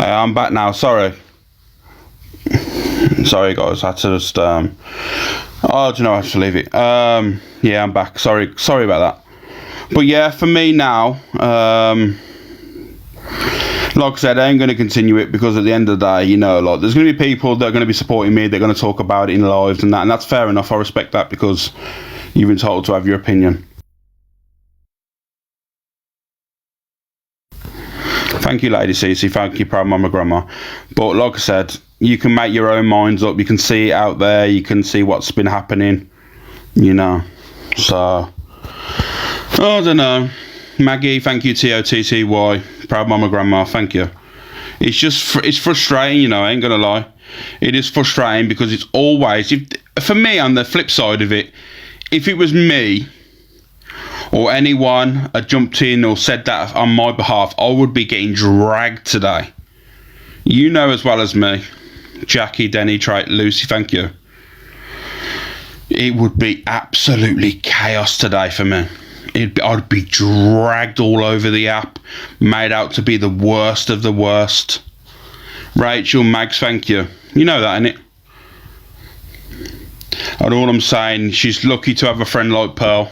I'm back now. Sorry guys. I had to just do you know, I have to leave it. Yeah, I'm back. Sorry about that. But yeah, for me now, like I said, I ain't going to continue it because at the end of the day, you know, like, there's going to be people that are going to be supporting me, they're going to talk about it in lives and that's fair enough. I respect that because you're entitled to have your opinion. Thank you, Lady Cece. Thank you, Proud Mama Grandma. But like I said, you can make your own minds up. You can see it out there. You can see what's been happening, you know. So, I don't know. Maggie, thank you, TOTTY. Proud Mama Grandma, thank you. It's frustrating, you know, I ain't going to lie. It is frustrating because it's always, for me, on the flip side of it, if it was me, or anyone had jumped in or said that on my behalf, I would be getting dragged today. You know as well as me. Jackie, Denny, Trey, Lucy, thank you. It would be absolutely chaos today for me. I'd be dragged all over the app, made out to be the worst of the worst. Rachel, Mags, thank you. You know that, innit? And all I'm saying, she's lucky to have a friend like Pearl.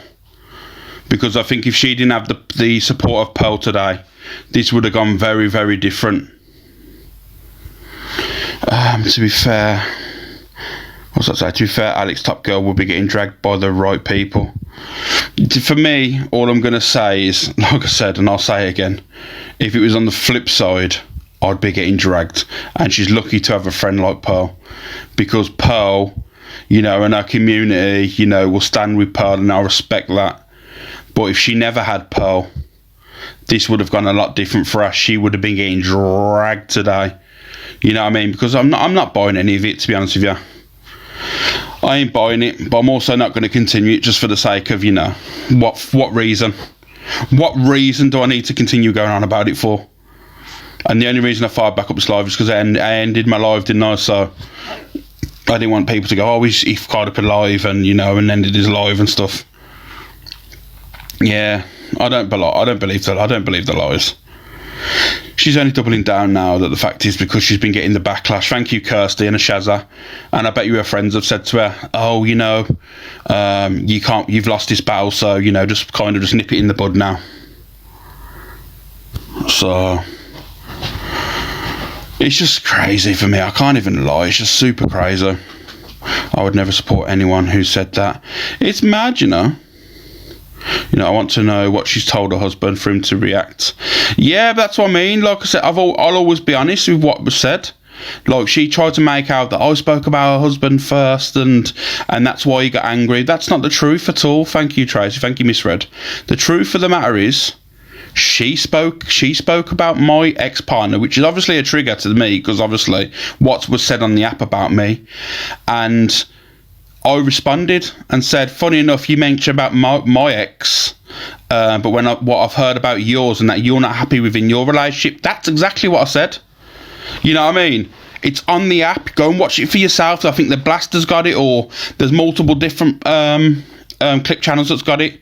Because I think if she didn't have the support of Pearl today, this would have gone very, very different. To be fair, what's that say? To be fair, Alex Top Girl will be getting dragged by the right people. For me, all I'm going to say is, like I said, and I'll say it again, if it was on the flip side, I'd be getting dragged. And she's lucky to have a friend like Pearl. Because Pearl, you know, and her community, you know, will stand with Pearl, and I respect that. But if she never had Pearl, this would have gone a lot different for her. She would have been getting dragged today. You know what I mean? Because I'm not buying any of it, to be honest with you. I ain't buying it, but I'm also not going to continue it just for the sake of, you know, what reason? What reason do I need to continue going on about it for? And the only reason I fired back up this live is because I ended my live, didn't I? So I didn't want people to go, oh, he fired up a live and, you know, and ended his live and stuff. Yeah, I don't believe the lies. She's only doubling down now that the fact is because she's been getting the backlash. Thank you, Kirsty and Shazza. And I bet you her friends have said to her, oh, you know, you've lost this battle, so, you know, just nip it in the bud now. So it's just crazy for me. I can't even lie. It's just super crazy. I would never support anyone who said that. It's mad, you know. You know, I want to know what she's told her husband for him to react. Yeah, that's what I mean. Like I said, I'll always be honest with what was said. Like, she tried to make out that I spoke about her husband first and that's why he got angry. That's not the truth at all. Thank you, Tracy. Thank you, Misread. The truth of the matter is, she spoke about my ex-partner, which is obviously a trigger to me, because obviously what was said on the app about me. And I responded and said, funny enough, you mentioned about my ex, but what I've heard about yours and that you're not happy within your relationship, that's exactly what I said. You know what I mean? It's on the app. Go and watch it for yourself. I think the Blaster's got it, or there's multiple different clip channels that's got it.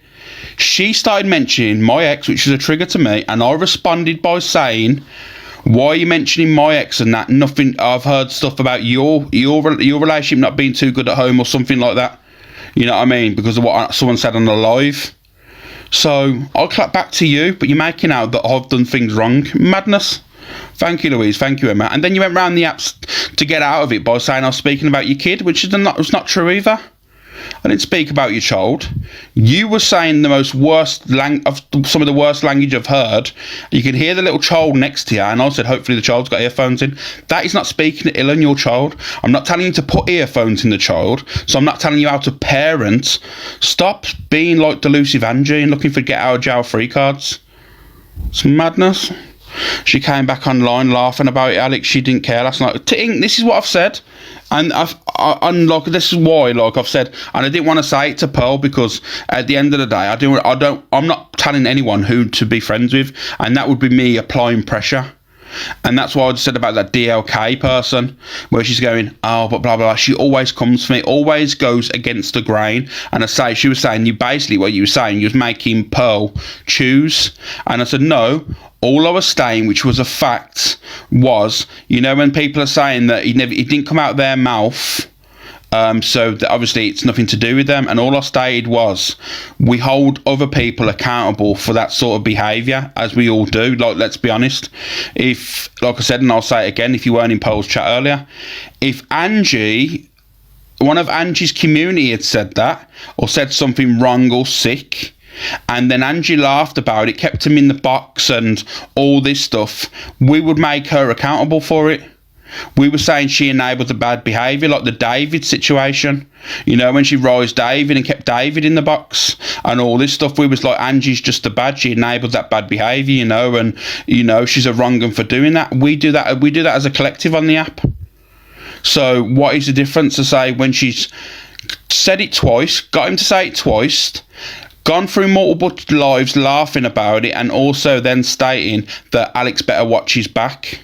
She started mentioning my ex, which is a trigger to me, and I responded by saying, why are you mentioning my ex and that? Nothing. I've heard stuff about your relationship not being too good at home or something like that. You know what I mean? Because of what someone said on the live. So I'll clap back to you, but you're making out that I've done things wrong. Madness. Thank you, Louise. Thank you, Emma. And then you went round the apps to get out of it by saying I was speaking about your kid, which was not true either. I didn't speak about your child. You were saying the some of the worst language I've heard. You could hear the little child next to you, and I said, hopefully the child's got earphones in. That is not speaking ill on your child. I'm not telling you to put earphones in the child, so I'm not telling you how to parent. Stop being like Delusive Angie and looking for get out of jail free cards. It's madness. She came back online laughing about it, Alex. She didn't care last night. This is what I've said. And this is why, like I've said, and I didn't want to say it to Pearl because at the end of the day, I'm not telling anyone who to be friends with, and that would be me applying pressure. And that's what I said about that DLK person, where she's going, oh, but blah, blah, blah. She always comes for me, always goes against the grain. And I say, she was saying, you basically, what you were saying, you was making Pearl choose. And I said, no, all I was saying, which was a fact, was, you know, when people are saying that it didn't come out their mouth, so that obviously it's nothing to do with them, and all I stated was we hold other people accountable for that sort of behaviour, as we all do. Like, let's be honest, if, like I said, and I'll say it again, if you weren't in Paul's chat earlier, if Angie, one of Angie's community had said that, or said something wrong or sick, and then Angie laughed about it, kept him in the box and all this stuff, we would make her accountable for it. We were saying she enabled the bad behaviour, like the David situation. You know, when she rose David and kept David in the box and all this stuff, we was like, Angie's just a bad, she enabled that bad behaviour, you know, and, you know, she's a wrong 'un for doing that. We do that as a collective on the app. So what is the difference to say when she's said it twice, got him to say it twice, gone through multiple lives laughing about it, and also then stating that Alex better watch his back?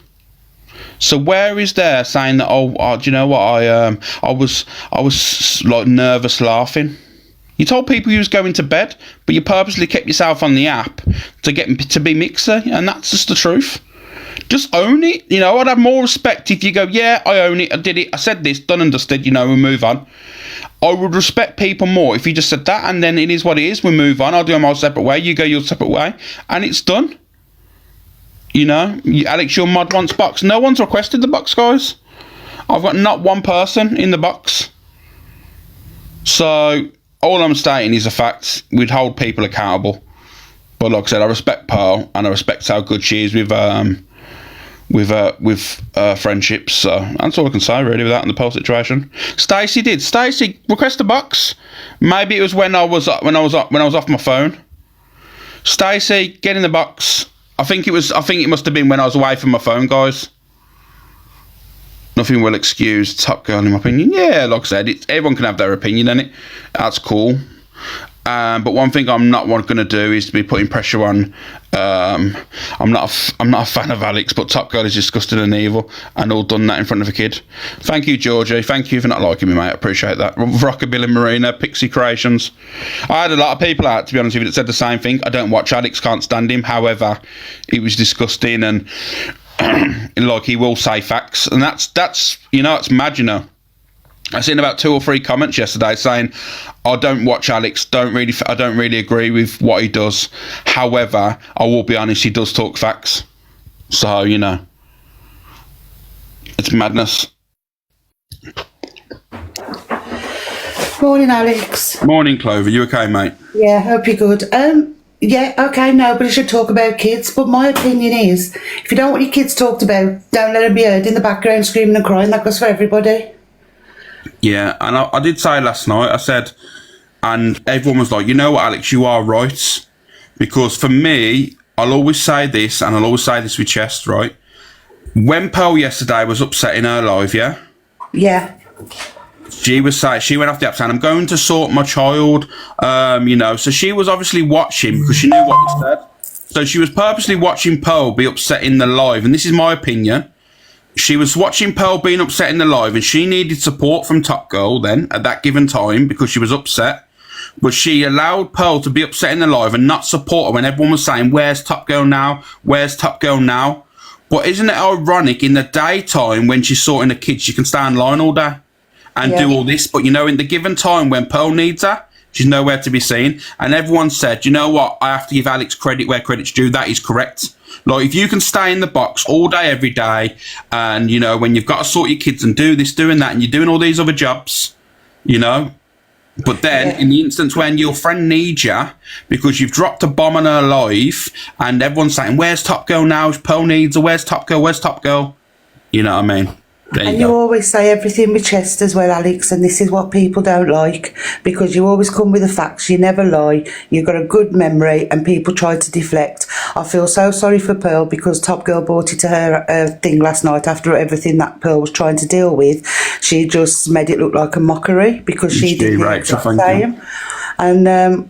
So where is there saying that, oh, do you know what, I was like nervous laughing? You told people you was going to bed, but you purposely kept yourself on the app to be mixer, and that's just the truth. Just own it. You know, I'd have more respect if you go, yeah, I own it, I did it, I said this, done and dusted, you know, we move on. I would respect people more if you just said that, and then it is what it is, we move on, I'll do them all separate way, you go your separate way, and it's done. You know, Alex, your mod wants box. No one's requested the box, guys. I've got not one person in the box. So, all I'm stating is a fact. We'd hold people accountable. But like I said, I respect Pearl, and I respect how good she is with friendships. So, that's all I can say, really, with that in the Pearl situation. Stacey request a box. Maybe it was when I was off my phone. Stacey, get in the box. I think it must have been when I was away from my phone, guys. Nothing will excuse Top Girl, in my opinion. Yeah, like I said, everyone can have their opinion, innit? That's cool. But one thing I'm not going to do is to be putting pressure on. I'm not a fan of Alex, but Top Girl is disgusting and evil, and all done that in front of a kid. Thank you, Georgie. Thank you for not liking me, mate. I appreciate that. Rockabilly Marina, Pixie Creations. I had a lot of people out, to be honest with you, that said the same thing. I don't watch Alex, can't stand him. However, it was disgusting, and like, he will say facts, and that's you know, it's mad, you know. I seen about 2 or 3 comments yesterday saying, I don't watch Alex, I don't really agree with what he does. However, I will be honest, he does talk facts. So, you know, it's madness. Morning, Alex. Morning, Clover. You okay, mate? Yeah, hope you're good. Yeah, okay, nobody should talk about kids, but my opinion is, if you don't want your kids talked about, don't let them be heard in the background screaming and crying. That goes for everybody. Yeah, and I did say last night, I said, and everyone was like, you know what, Alex, you are right. Because for me, I'll always say this, and I'll always say this with chest, right? When Pearl yesterday was upset in her live, yeah? Yeah. She went off the app saying, I'm going to sort my child, you know. So she was obviously watching because she knew what he said. So she was purposely watching Pearl be upset in the live, and this is my opinion. She was watching Pearl being upset in the live, and she needed support from Top Girl then at that given time because she was upset. But she allowed Pearl to be upset in the live and not support her when everyone was saying, where's Top Girl now? Where's Top Girl now? But isn't it ironic, in the daytime when she's sorting the kids, she can stay online all day and do all this. But, you know, in the given time when Pearl needs her, she's nowhere to be seen. And everyone said, you know what? I have to give Alex credit where credit's due. That is correct. Like, if you can stay in the box all day, every day, and, you know, when you've got to sort your kids and do this, doing that, and you're doing all these other jobs, you know, but then in the instance when your friend needs you because you've dropped a bomb on her life and everyone's saying, where's Top Girl now? Pearl needs her. Where's Top Girl? Where's Top Girl? You know what I mean? And you always say everything with chest as well, Alex, and this is what people don't like, because you always come with the facts, you never lie, you've got a good memory, and people try to deflect. I feel so sorry for Pearl because Top Girl brought it to her thing last night after everything that Pearl was trying to deal with. She just made it look like a mockery because she didn't the exact same. And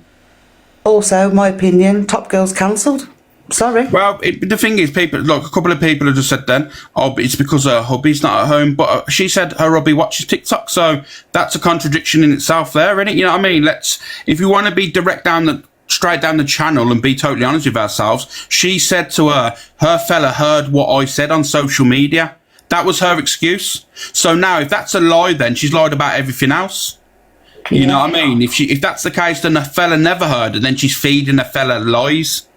also, my opinion, Top Girl's cancelled. Sorry. Well, the thing is, people, like a couple of people have just said then, oh, but it's because her hubby's not at home. But she said her hubby watches TikTok, so that's a contradiction in itself there, isn't it? You know what I mean? If we want to be straight down the channel and be totally honest with ourselves, she said to her fella heard what I said on social media. That was her excuse. So now, if that's a lie, then she's lied about everything else. You know what I mean? If that's the case, then the fella never heard, and then she's feeding the fella lies.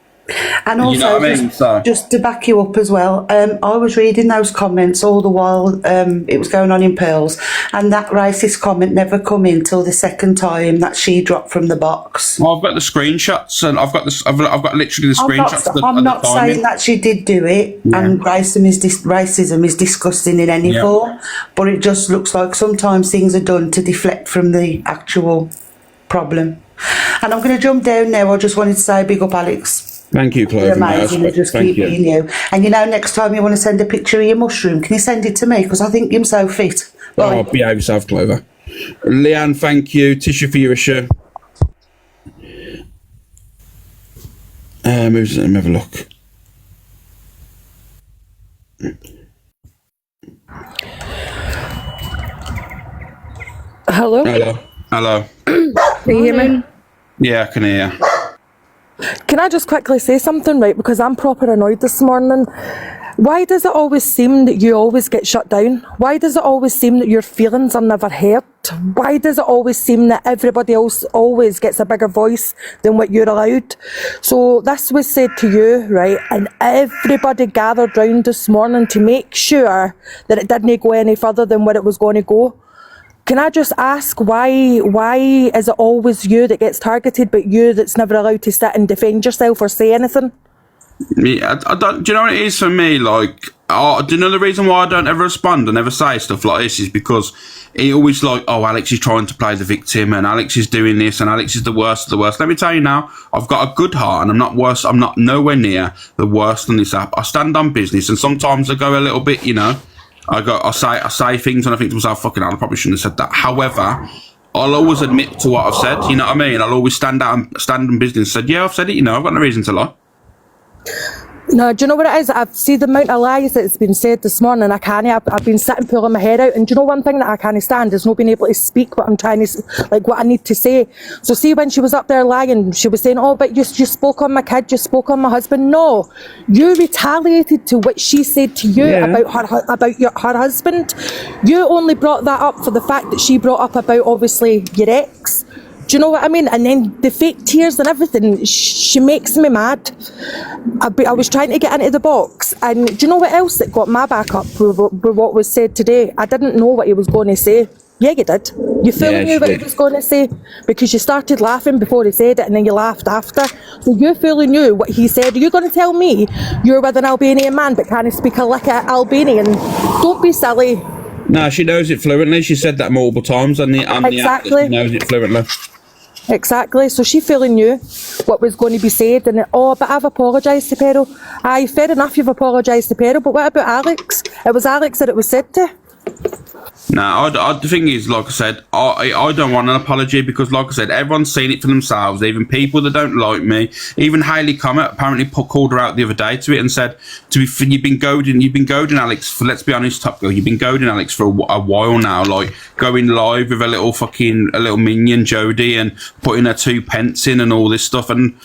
And also, you know what I mean? just to back you up as well, I was reading those comments all the while it was going on in Pearls, and that racist comment never come in till the second time that she dropped from the box. Well, I've got the screenshots, and I've got literally the screenshots. I'm not saying that she did do it, and racism is disgusting in any form, but it just looks like sometimes things are done to deflect from the actual problem. And I'm going to jump down now. I just wanted to say big up, Alex. Thank you, Chloe. You're amazing. They just keep being you. And next time you want to send a picture of your mushroom, can you send it to me? Because I think you're so fit. Bye. Oh, behave yourself, Clover. Leanne, thank you. Tisha for your issue. Let me have a look. Hello? Hello. Can you hear me? Yeah, I can hear you. Can I just quickly say something, right? Because I'm proper annoyed this morning. Why does it always seem that you always get shut down? Why does it always seem that your feelings are never heard? Why does it always seem that everybody else always gets a bigger voice than what you're allowed? So this was said to you, right? And everybody gathered round this morning to make sure that it didn't go any further than where it was going to go. Can I just ask why is it always you that gets targeted, but you that's never allowed to sit and defend yourself or say anything? Yeah, I don't. Do you know what it is for me? Like, do you know the reason why I don't ever respond and never say stuff like this is because he always like, oh, Alex is trying to play the victim, and Alex is doing this, and Alex is the worst of the worst. Let me tell you now, I've got a good heart, and I'm not worse. I'm not nowhere near the worst on this app. I stand on business, and sometimes I go a little bit, I say things, and I think to myself, fucking hell, I probably shouldn't have said that. However, I'll always admit to what I've said. You know what I mean? I'll always stand in business and said, yeah, I've said it. I've got no reason to lie. No, do you know what it is? I've seen the amount of lies that's been said this morning. I've been sitting pulling my head out, and do you know one thing that I can't stand is not being able to speak what I'm trying to, like what I need to say. So see, when she was up there lying, she was saying, oh, but you spoke on my kid, you spoke on my husband. No, you retaliated to what she said to you about her husband. You only brought that up for the fact that she brought up about obviously your ex. Do you know what I mean? And then the fake tears and everything, she makes me mad. I was trying to get into the box, and do you know what else that got my back up with what was said today? I didn't know what he was going to say. Yeah, you did. You fully knew what he was going to say because you started laughing before he said it, and then you laughed after. So you fully knew what he said. Are you going to tell me you're with an Albanian man but can't speak a lick of Albanian? Don't be silly. No, she knows it fluently. She said that multiple times on the app. She knows it fluently. Exactly. So she fully knew what was going to be said, and but I've apologised to Pero. Aye, fair enough, you've apologised to Pero, but what about Alex? It was Alex that it was said to. No, the thing is, like I said, I don't want an apology because, like I said, everyone's seen it for themselves. Even people that don't like me, even Hayley Comet apparently called her out the other day to it and said, you've been goading Alex for, let's be honest, Top Girl, you've been goading Alex for a while now, like going live with a little minion Jodie and putting her 2 pence in and all this stuff, and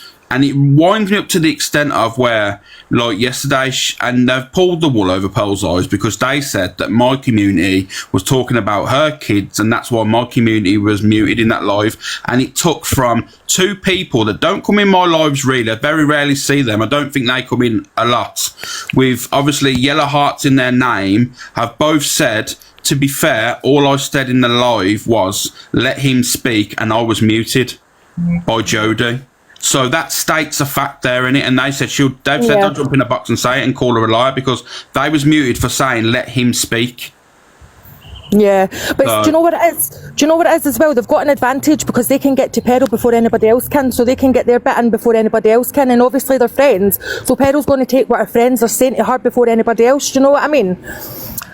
it winds me up to the extent of where, like yesterday, and they've pulled the wool over Pearl's eyes because they said that my community was talking about her kids, and that's why my community was muted in that live. And it took from 2 people that don't come in my lives really. I very rarely see them. I don't think they come in a lot. With obviously yellow hearts in their name, have both said, to be fair, all I said in the live was, let him speak, and I was muted by Jodie. So that states a fact there in it, and they said they've said they'll jump in a box and say it and call her a liar because they was muted for saying let him speak. Yeah, but do you know what it is? Do you know what it is as well? They've got an advantage because they can get to Pero before anybody else can, so they can get their bit in before anybody else can, and obviously they're friends, so Pero's going to take what her friends are saying to her before anybody else. Do you know what I mean?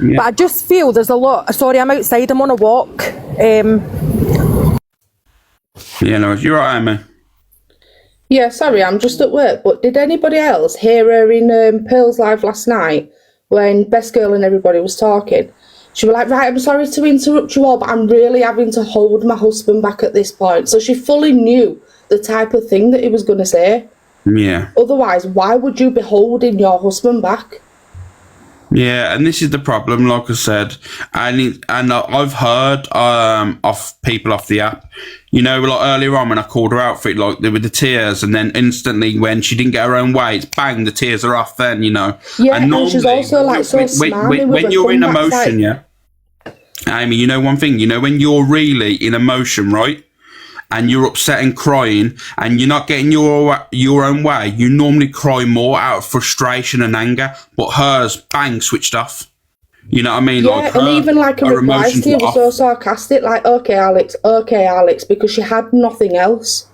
Yeah. But I just feel there's a lot. Sorry, I'm outside. I'm on a walk. Yeah, no, you're right, Amy. Yeah, sorry, I'm just at work, but did anybody else hear her in Pearl's live last night when Best Girl and everybody was talking? She was like, right, I'm sorry to interrupt you all, but I'm really having to hold my husband back at this point. So she fully knew the type of thing that he was going to say. Yeah. Otherwise, why would you be holding your husband back? Yeah, and this is the problem, like I said, and I've heard of people off the app, you know, like earlier on when I called her out for it, like with the tears, and then instantly when she didn't get her own way, it's bang, the tears are off. Then Yeah, and she's also like so smarmy with when you're in emotion, like... Amy, you know one thing, you know when you're really in emotion, right? And you're upset and crying, and you're not getting your own way, you normally cry more out of frustration and anger. But hers, bang, switched off. You know what I mean? Yeah, like and even like her replies to you were so sarcastic, like, okay, Alex, because she had nothing else.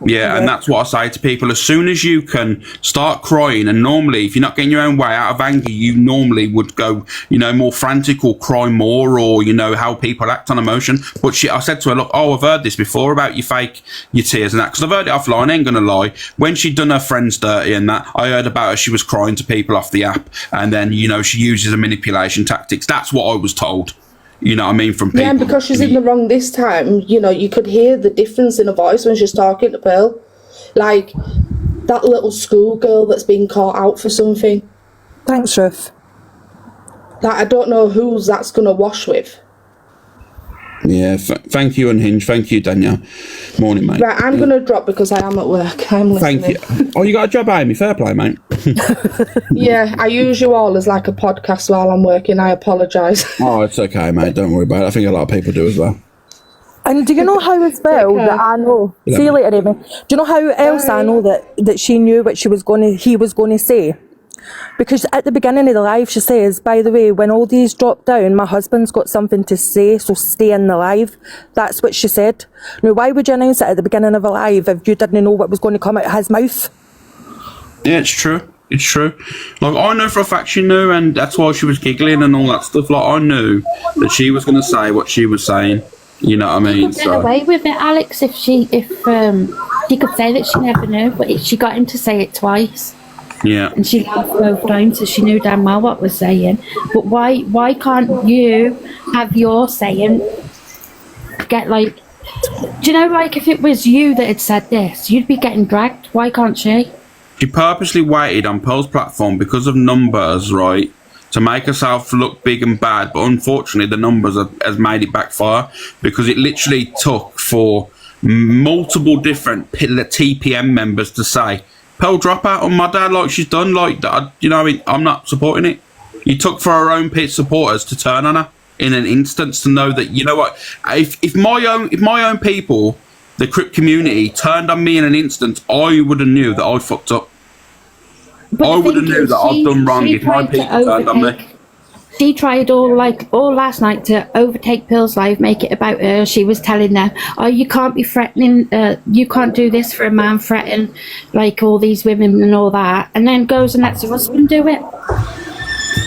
Yeah, and that's what I say to people. As soon as you can start crying, and normally if you're not getting your own way out of anger, you normally would go, you know, more frantic or cry more, or, you know, how people act on emotion. But I said to her, look, I've heard this before about your tears and that, because I've heard it offline, I ain't going to lie. When she'd done her friends dirty and that, I heard about her, she was crying to people off the app, and then, you know, she uses a manipulation tactics. That's what I was told. You know what I mean, from people. Yeah, and because she's in the wrong this time, you know, you could hear the difference in her voice when she's talking to Pearl. Like, that little schoolgirl that's been caught out for something. Thanks, Ruth. Like, I don't know who's that's going to wash with. Yeah, thank you, Unhinged. Thank you, Danielle. Morning, mate. Right, I'm going to drop because I am at work. I'm listening. Thank you. Oh, you got a job, Amy? Fair play, mate. Yeah, I use you all as like a podcast while I'm working. I apologise. Oh, it's okay, mate. Don't worry about it. I think a lot of people do as well. And do you know how as well that I know? See you later, Amy. Do you know how else I know that she knew what he was going to say? Because at the beginning of the live, she says, by the way, when all these drop down, my husband's got something to say, so stay in the live. That's what she said. Now, why would you announce it at the beginning of a live if you didn't know what was going to come out of his mouth? Yeah, it's true. It's true. Like, I know for a fact she knew, and that's why she was giggling and all that stuff. Like, I knew that she was going to say what she was saying. You know what I mean? She could get away with it, Alex, if she could say that she never knew, but she got him to say it twice. Yeah. And she laughed both times, so she knew damn well what was saying. But why can't you have your saying get like... Do you know, like, if it was you that had said this, you'd be getting dragged. Why can't she? She purposely waited on Pearl's platform because of numbers, right? To make herself look big and bad, but unfortunately the numbers has made it backfire, because it literally took for multiple different TPM members to say, Pearl, drop out on my dad like she's done, like that. You know what I mean? I'm not supporting it. You took for her own supporters to turn on her in an instance, to know that, you know what, if my own people, the Crip community, turned on me in an instance, I would have knew that I fucked up. I would have knew that I've done wrong if my people turned on me. She tried all last night to overtake Pearl's live, make it about her. She was telling them, oh, you can't be threatening, you can't do this for a man, threaten like all these women and all that, and then goes and lets her husband do it.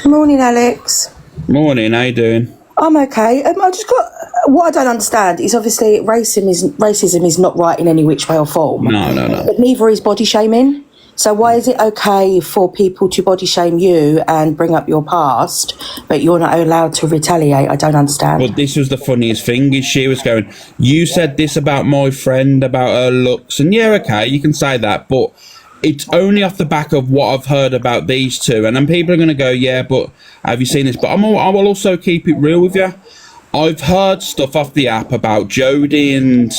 Morning, Alex. Morning, how you doing? I'm okay. I just got... What I don't understand is obviously racism is not right in any which way or form. No. But neither is body shaming. So why is it okay for people to body shame you and bring up your past, but you're not allowed to retaliate? I don't understand. Well, this was the funniest thing, is she was going, you said this about my friend, about her looks, and yeah, okay, you can say that, but it's only off the back of what I've heard about these two. And then people are going to go, yeah, but have you seen this? But I will also keep it real with you. I've heard stuff off the app about Jodie and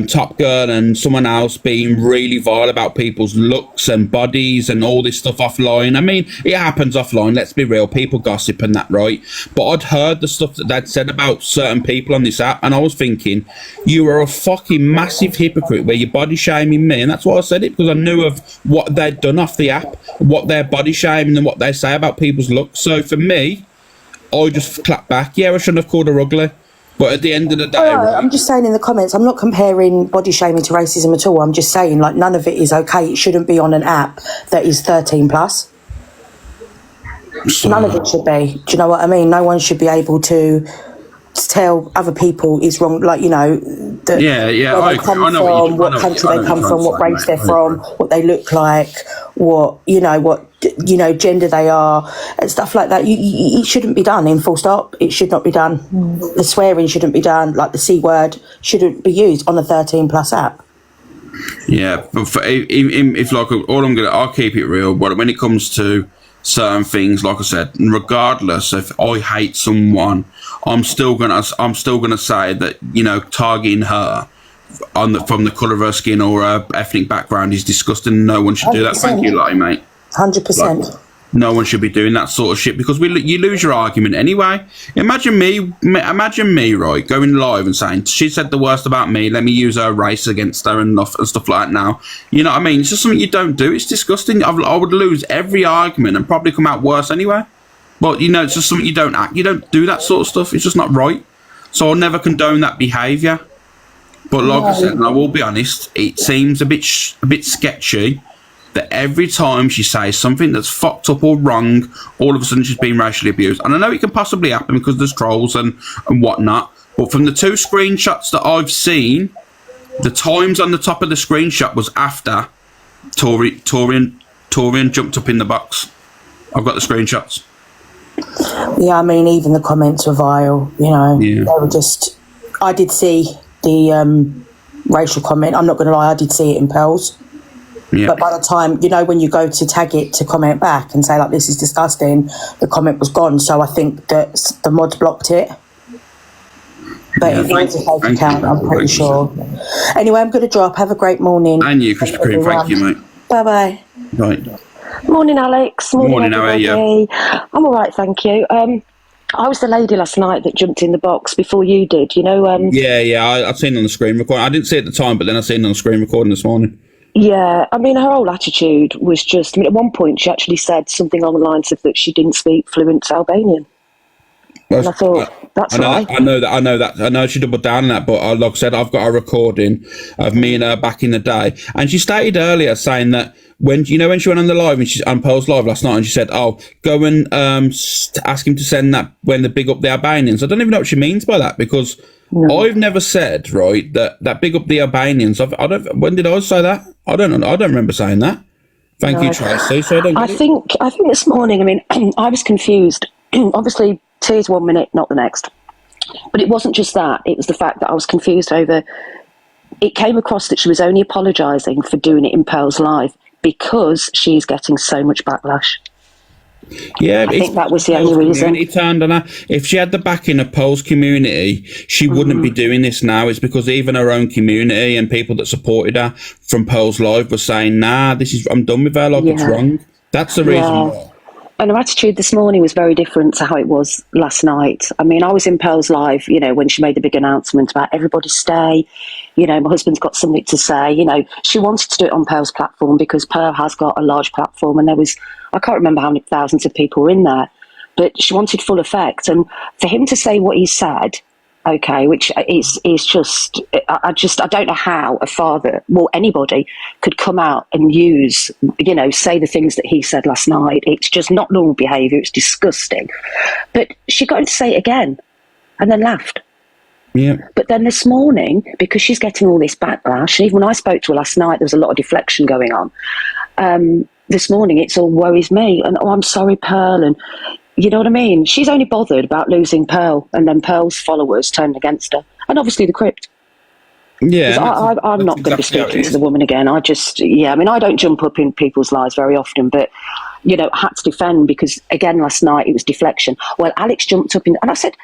Top Girl and someone else being really vile about people's looks and bodies and all this stuff offline. I mean, it happens offline, let's be real, people gossip and that, right? But I'd heard the stuff that they'd said about certain people on this app, and I was thinking, you are a fucking massive hypocrite where you're body shaming me. And that's why I said it, because I knew of what they'd done off the app, what they're body shaming and what they say about people's looks. So for me, I just clapped back. Yeah, I shouldn't have called her ugly, but at the end of the day... right? I'm just saying in the comments, I'm not comparing body shaming to racism at all. I'm just saying, like, none of it is okay. It shouldn't be on an app that is 13 plus. None of it should be. Do you know what I mean? No one should be able to to tell other people is wrong, like, you know, that Yeah, where they come from, what country they come from, what race they're from, what they look like, what gender they are, and stuff like that. It shouldn't be done, in full stop. It should not be done. The swearing shouldn't be done, like the C word shouldn't be used on the 13+ app. Yeah, but if like I'll keep it real. But when it comes to certain things, like I said, regardless if I hate someone, I'm still gonna say that, you know, targeting her from the colour of her skin or her ethnic background is disgusting. No one should do that. 100%. Thank you, Lottie, mate. 100%. No one should be doing that sort of shit because you lose your argument anyway. Imagine me, right, going live and saying she said the worst about me. Let me use her race against her and stuff like that. Now, you know what I mean? It's just something you don't do. It's disgusting. I would lose every argument and probably come out worse anyway. But you know, it's just something you don't do that sort of stuff. It's just not right. So I'll never condone that behaviour. But like I said, and I will be honest, it seems a bit sketchy that every time she says something that's fucked up or wrong, all of a sudden she's being racially abused. And I know it can possibly happen because there's trolls and whatnot, but from the 2 screenshots that I've seen, the times on the top of the screenshot was after Torian jumped up in the box. I've got the screenshots. Yeah, I mean, even the comments were vile, you know. Yeah. They were just... I did see the racial comment. I'm not going to lie, I did see it in Pearls. Yeah. But by the time, you know, when you go to tag it to comment back and say, like, this is disgusting, the comment was gone. So I think that the mods blocked it. But Yeah, it was a fake account, I'm pretty sure. Anyway, I'm going to drop. Have a great morning. And you, Krispy Kreme. Thank you, mate. Bye-bye. Right. Morning, Alex. Morning, how are you? everybody. I'm all right, thank you. I was the lady last night that jumped in the box before you did, you know. I've seen it on the screen recording. I didn't see it at the time, but then I seen it on the screen recording this morning. Yeah, I mean, her whole attitude was just... I mean, at one point she actually said something along the lines of that she didn't speak fluent Albanian. And I thought, that's right. I know that. I know she doubled down on that, but like I said, I've got a recording of me and her back in the day. And she stated earlier saying that when she went on the live and she's on Pearl's live last night and she said, oh, go and ask him to send that when they big up the Albanians. I don't even know what she means by that because I've never said, right, that big up the Albanians. When did I say that? I don't know. I don't remember saying that. Thank you, Tracy. So I think this morning, I mean, I was confused. Obviously, tears 1 minute, not the next. But it wasn't just that. It was the fact that I was confused over... It came across that she was only apologising for doing it in Pearl's live because she's getting so much backlash. Yeah, I think that was the only reason. Turned on her. If she had the backing of Pearl's community, she wouldn't be doing this now. It's because even her own community and people that supported her from Pearl's live were saying, nah, I'm done with her, like it's wrong. That's the reason why. And her attitude this morning was very different to how it was last night. I mean, I was in Pearl's live, you know, when she made the big announcement about everybody stay, you know, my husband's got something to say, you know. She wanted to do it on Pearl's platform because Pearl has got a large platform and there was, I can't remember how many thousands of people were in there, but she wanted full effect. And for him to say what he said, okay, which is just, I don't know how a father, well, anybody could come out and use, you know, say the things that he said last night. It's just not normal behaviour. It's disgusting. But she got him to say it again and then laughed. Yeah. But then this morning, because she's getting all this backlash, and even when I spoke to her last night, there was a lot of deflection going on. This morning, it's all worries me. And, oh, I'm sorry, Pearl. And you know what I mean? She's only bothered about losing Pearl, and then Pearl's followers turned against her. And obviously the crypt. Yeah. I'm not going to be speaking to the woman again. I mean, I don't jump up in people's lives very often, but, you know, I had to defend because, again, last night it was deflection. Well, Alex jumped up and I said,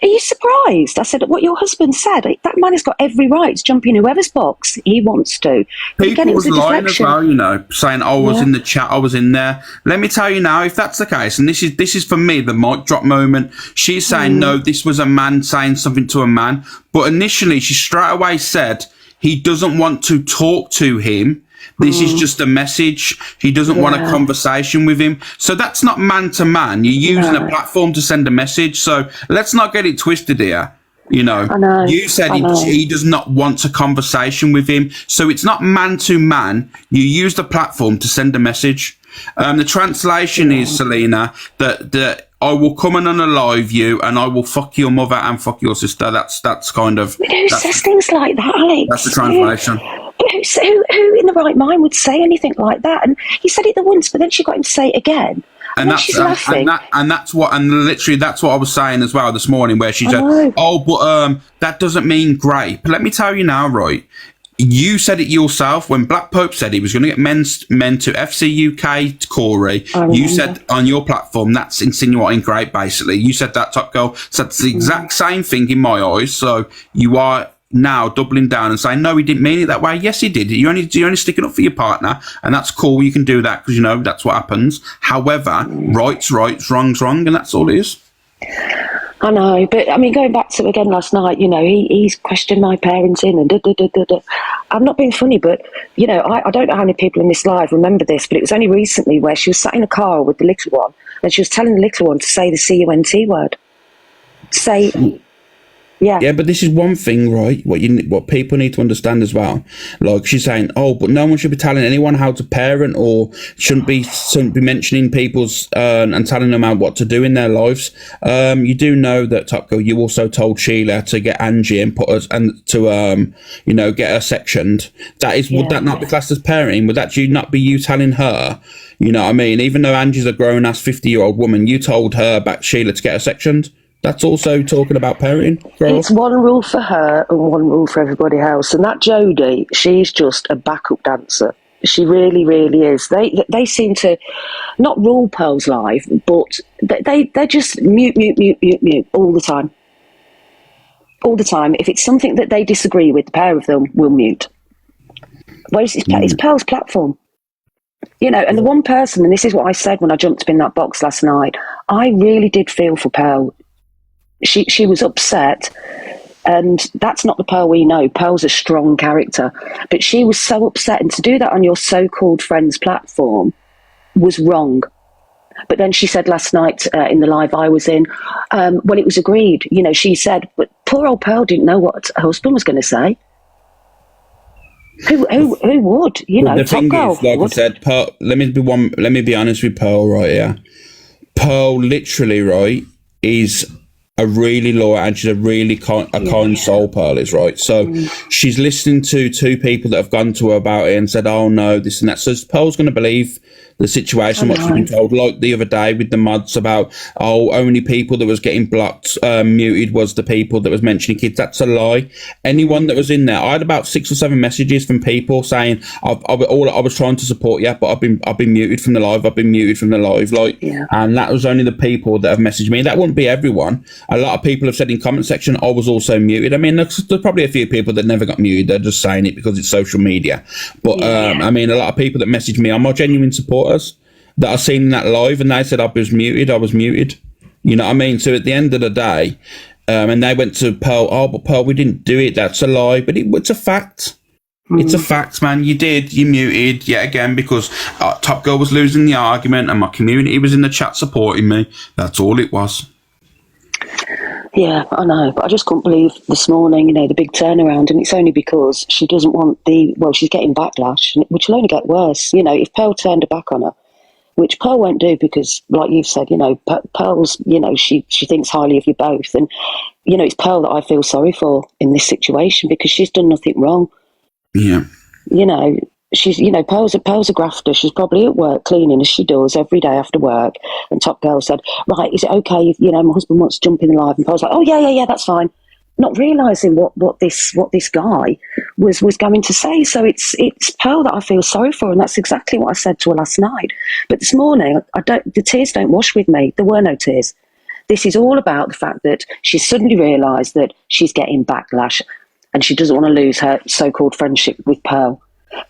are you surprised? I said, what your husband said, that man has got every right to jump in whoever's box he wants to. But People again, it was was a lying deflection. as well, you know, saying, I was in the chat, I was in there. Let me tell you now, if that's the case, and this is for me, the mic drop moment, she's saying, no, this was a man saying something to a man. But initially, she straight away said, he doesn't want to talk to him. This is just a message. He doesn't want a conversation with him. So that's not man to man. You're using a platform to send a message. So let's not get it twisted here. You know, you said he does not want a conversation with him. So it's not man to man. You use the platform to send a message. The translation is, Selena, that I will come and unalive you, and I will fuck your mother and fuck your sister. That's kind of. Who says things like that, Alex? That's the translation. But who in the right mind would say anything like that? And he said it the once, but then she got him to say it again. And that's she's laughing. And literally that's what I was saying as well this morning, where she said, "Oh, but that doesn't mean grape." But let me tell you now, right? You said it yourself when Black Pope said he was going to get men to FC UK to Corey. You said on your platform that's insinuating grape. Basically, you said that, Top Girl. So that's the exact same thing in my eyes. So you are now doubling down and saying, no, he didn't mean it that way. Yes, he did. You're only sticking up for your partner, and that's cool. You can do that because, that's what happens. However, right's right, wrong's wrong, and that's all it is. I know, but I mean, going back to again last night, he's questioned my parenting and I'm not being funny, but, I don't know how many people in this live remember this, but it was only recently where she was sat in a car with the little one, and she was telling the little one to say the CUNT word. Yeah, but this is one thing, right? What people need to understand as well. Like she's saying, but no one should be telling anyone how to parent, or shouldn't be mentioning people's and telling them what to do in their lives. You do know that, Top Girl, you also told Sheila to get Angie and put us and to get her sectioned. Would that not be classed as parenting? Would that not be you telling her? You know what I mean? Even though Angie's a grown ass 50-year-old woman, you told her about Sheila to get her sectioned. That's also talking about parenting. It's one rule for her and one rule for everybody else. And that Jodie, she's just a backup dancer. She really, really is. They seem to not rule Pearl's life, but they just mute all the time. All the time. If it's something that they disagree with, the pair of them will mute. Whereas it's Pearl's platform. And the one person, and this is what I said when I jumped up in that box last night, I really did feel for Pearl. She was upset, and that's not the Pearl we know. Pearl's a strong character, but she was so upset, and to do that on your so-called friend's platform was wrong. But then she said last night in the live I was in, well, it was agreed. She said, but poor old Pearl didn't know what her husband was going to say. Who would? The thing is, like I said, Pearl. Let me be honest with Pearl right here. Pearl, literally, right, is a really loyal, and she's a really kind soul, Pearl is, right? So she's listening to two people that have gone to her about it and said, oh no, this and that. So Pearl's going to believe the situation, what she's been told, like the other day with the mods about, only people that was getting blocked, muted was the people that was mentioning kids. That's a lie. Anyone that was in there, I had about 6 or 7 messages from people saying, I was trying to support you, but I've been muted from the live. And that was only the people that have messaged me. That wouldn't be everyone. A lot of people have said in comment section, I was also muted. I mean, there's probably a few people that never got muted. They're just saying it because it's social media. But, I mean, a lot of people that messaged me are my genuine supporters that I've seen that live, and they said I was muted. You know what I mean? So at the end of the day, and they went to Pearl, but Pearl, we didn't do it. That's a lie. But it's a fact. It's a fact, man. You muted yet again because Top Girl was losing the argument and my community was in the chat supporting me. That's all it was. Yeah, I know, but I just couldn't believe this morning, the big turnaround, and it's only because she doesn't want she's getting backlash, which will only get worse. If Pearl turned her back on her, which Pearl won't do because, like you've said, Pearl's, she thinks highly of you both, and, it's Pearl that I feel sorry for in this situation because she's done nothing wrong. Yeah. She's, Pearl's a grafter. She's probably at work cleaning as she does every day after work. And Top Girl said, right, is it okay if, my husband wants to jump in the live? And Pearl's like, oh, yeah, that's fine. Not realising what this guy was going to say. So it's Pearl that I feel sorry for. And that's exactly what I said to her last night. But this morning, the tears don't wash with me. There were no tears. This is all about the fact that she suddenly realised that she's getting backlash and she doesn't want to lose her so-called friendship with Pearl.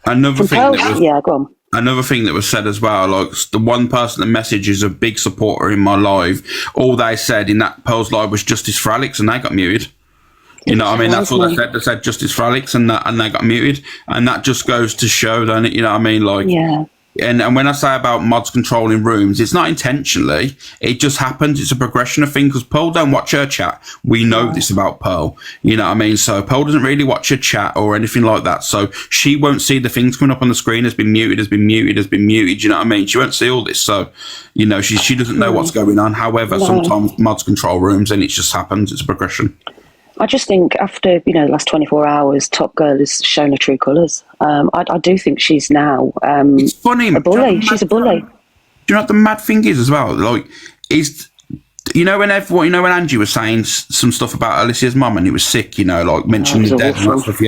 Another thing go on. Another thing that was said as well, like the one person that messaged is a big supporter in my live. All they said in that Pearl's live was justice for Alex, and they got muted. You know what I mean? That's all they said. They said justice for Alex, and they got muted. And that just goes to show, don't it? You know what I mean? Like, yeah. And when I say about mods controlling rooms, it's not intentionally. It just happens. It's a progression of things, because Pearl don't watch her chat. We know this about Pearl. You know what I mean? So Pearl doesn't really watch her chat or anything like that. So she won't see the things coming up on the screen has been muted, has been muted, has been muted. You know what I mean? She won't see all this. So, you know, she doesn't know what's going on. However, sometimes mods control rooms and it just happens. It's a progression. I just think after, the last 24 hours, Top Girl has shown her true colours. I do think she's now it's funny, a bully. She's a bully. Do you know what the mad thing is as well? Like, when Angie was saying some stuff about Alicia's mum and it was sick, like mentioning the dead and that stuff,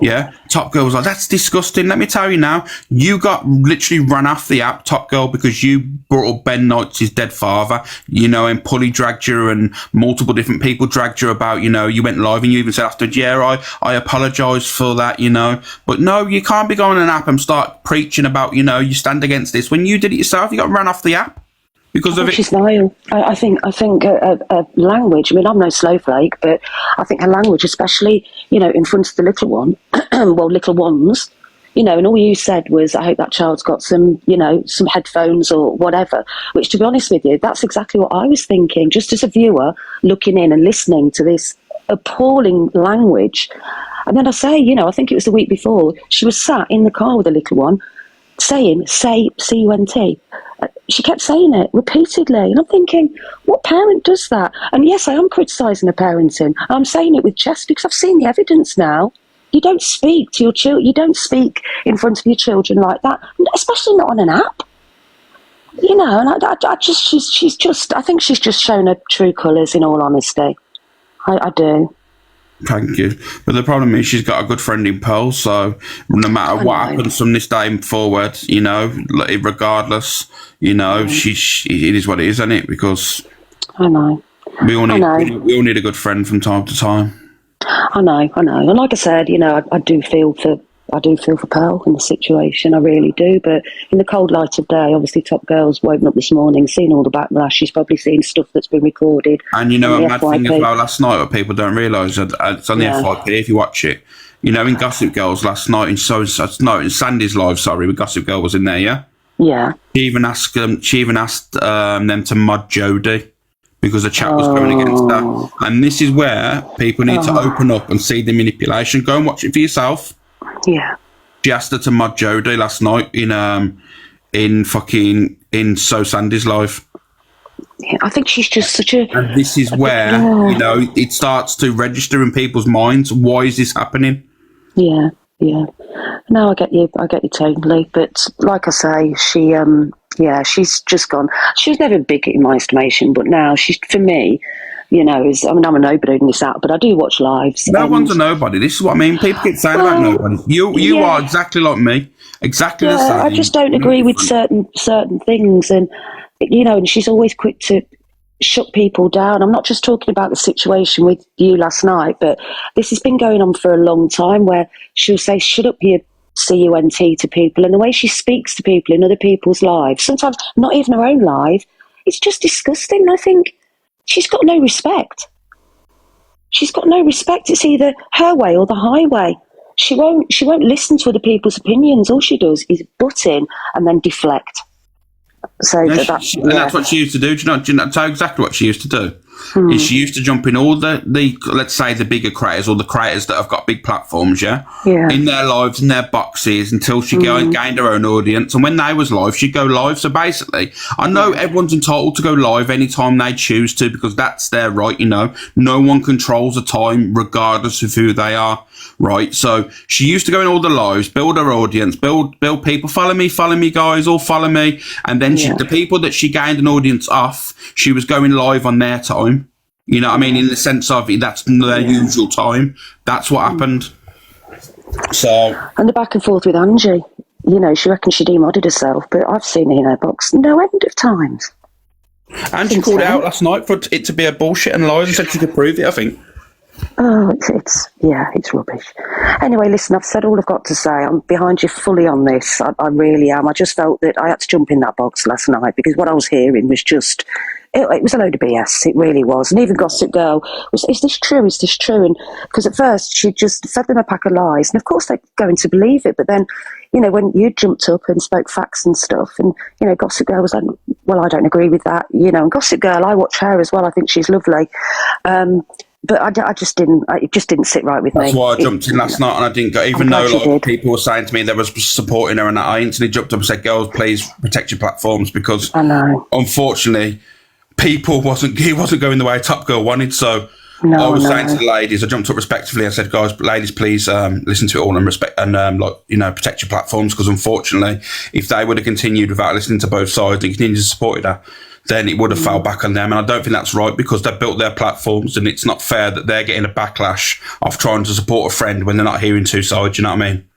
yeah. Top Girl was like, that's disgusting. Let me tell you now, you got literally run off the app, Top Girl, because you brought up Ben Knight's dead father, and Pully dragged you and multiple different people dragged you about, you went live and you even said after, I apologise for that, But no, you can't be going on an app and start preaching about, you stand against this. When you did it yourself, you got run off the app. Because of it. She's vile. I think language, I'm no snowflake, but I think her language, especially, in front of the little one, little ones, and all you said was, I hope that child's got some, some headphones or whatever, which, to be honest with you, that's exactly what I was thinking, just as a viewer looking in and listening to this appalling language. And then I I think it was the week before, she was sat in the car with a little one, saying, say, C-U-N-T. She kept saying it repeatedly, and I'm thinking, what parent does that? And yes, I am criticising her parenting. I'm saying it with chest because I've seen the evidence now. You don't speak to your children. You don't speak in front of your children like that, especially not on an app. And I think she's just shown her true colours. In all honesty, I do. Thank you. But the problem is she's got a good friend in Pearl, so no matter what happens from this day forward, regardless, it is what it is, isn't it? Because I know. We all need a good friend from time to time. I know. And like I said, I do feel for Pearl in the situation, I really do. But in the cold light of day, obviously Top Girl's woken up this morning, seen all the backlash. She's probably seen stuff that's been recorded. And a mad thing as well last night, what people don't realise, it's on the FYP if you watch it. In Gossip Girls last night, in Sandy's live, with Gossip Girl was in there, yeah? Yeah. She even asked them to mod Jodie, because the chat was going against her. And this is where people need to open up and see the manipulation. Go and watch it for yourself. Yeah. She asked her to mod Jodie last night in So Sandy's live. Yeah, I think she's just such a... And this is where, it starts to register in people's minds. Why is this happening? Yeah. No, I get you totally. But like I say, she's just gone. She was never big in my estimation, but now she's, for me, I'm a nobody in this app, but I do watch lives. No one's a nobody. This is what I mean. People keep saying about nobody. You are exactly like me. Exactly the same. I just don't agree with certain things, and and she's always quick to shut people down. I'm not just talking about the situation with you last night, but this has been going on for a long time, where she'll say, shut up, you C-U-N-T to people, and the way she speaks to people in other people's lives, sometimes not even her own life, it's just disgusting. I think she's got no respect. It's either her way or the highway. She won't listen to other people's opinions. All she does is butt in and then deflect. So that's what she used to do. Do you know exactly what she used to do? Is she used to jump in all the let's say the bigger creators, or the creators that have got big platforms, in their lives, in their boxes, until she gained her own audience. And when they was live, she'd go live. So basically, I know everyone's entitled to go live anytime they choose to, because that's their right. No one controls the time, regardless of who they are. Right, so she used to go in all the lives, build her audience, build people, follow me guys, all follow me, and then the people that she gained an audience off, she was going live on their time. You know what I mean? In the sense of that's their usual time. That's what happened. So, and the back and forth with Angie, she reckons she demodded herself, but I've seen it in her box no end of times. Angie called it out last night for it to be a bullshit and lies, and said she could prove it, I think. Oh, it's rubbish. Anyway, listen, I've said all I've got to say. I'm behind you fully on this. I really am. I just felt that I had to jump in that box last night, because what I was hearing was just it was a load of BS. It really was. And even Gossip Girl was, is this true? Is this true? And because at first she just fed them a pack of lies, and of course they're going to believe it. But then, you know, when you jumped up and spoke facts and stuff, and you know, Gossip Girl was like, well, I don't agree with that. You know, and Gossip Girl, I watch her as well. I think she's lovely. But I just didn't. It just didn't sit right with me. That's why I jumped in last night, and I didn't go. Even though like, people were saying to me they was supporting her, and I instantly jumped up and said, "Girls, please protect your platforms," because I know. Unfortunately, he wasn't going the way Top Girl wanted. So I was saying to the ladies, I jumped up respectively. I said, "Guys, ladies, please listen to it all and respect and like you know protect your platforms," because unfortunately, if they would have continued without listening to both sides and continued to support her, then it would have fell back on them. And I don't think that's right, because they built their platforms, and it's not fair that they're getting a backlash of trying to support a friend when they're not hearing two sides. You know what I mean?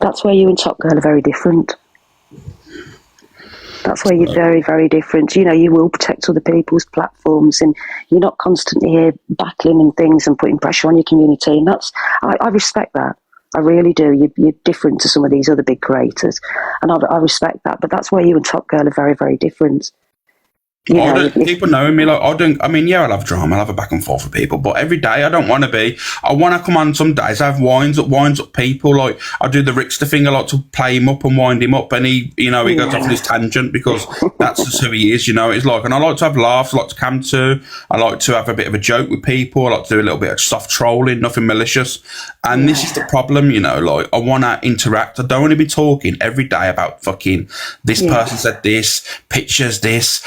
That's where you and Top Girl are very different. That's where you're very, very different. You know, you will protect other people's platforms, and you're not constantly here battling and things and putting pressure on your community. And I respect that. I really do. You're different to some of these other big creators, and I respect that. But that's where you and Top Girl are very, very different. People knowing me, like I mean, yeah, I'll have drama, I'll have a back and forth with people, but every day I don't want to be. I want to come on some days, I have winds up people. Like I do the Rickster thing, I like to play him up and wind him up, and he goes off on his tangent because that's just who he is, you know. It's like, and I like to have laughs, I like to come to, I like to have a bit of a joke with people, I like to do a little bit of soft trolling, nothing malicious. And this is the problem, you know, like I want to interact. I don't want to be talking every day about fucking this person said this, pictures this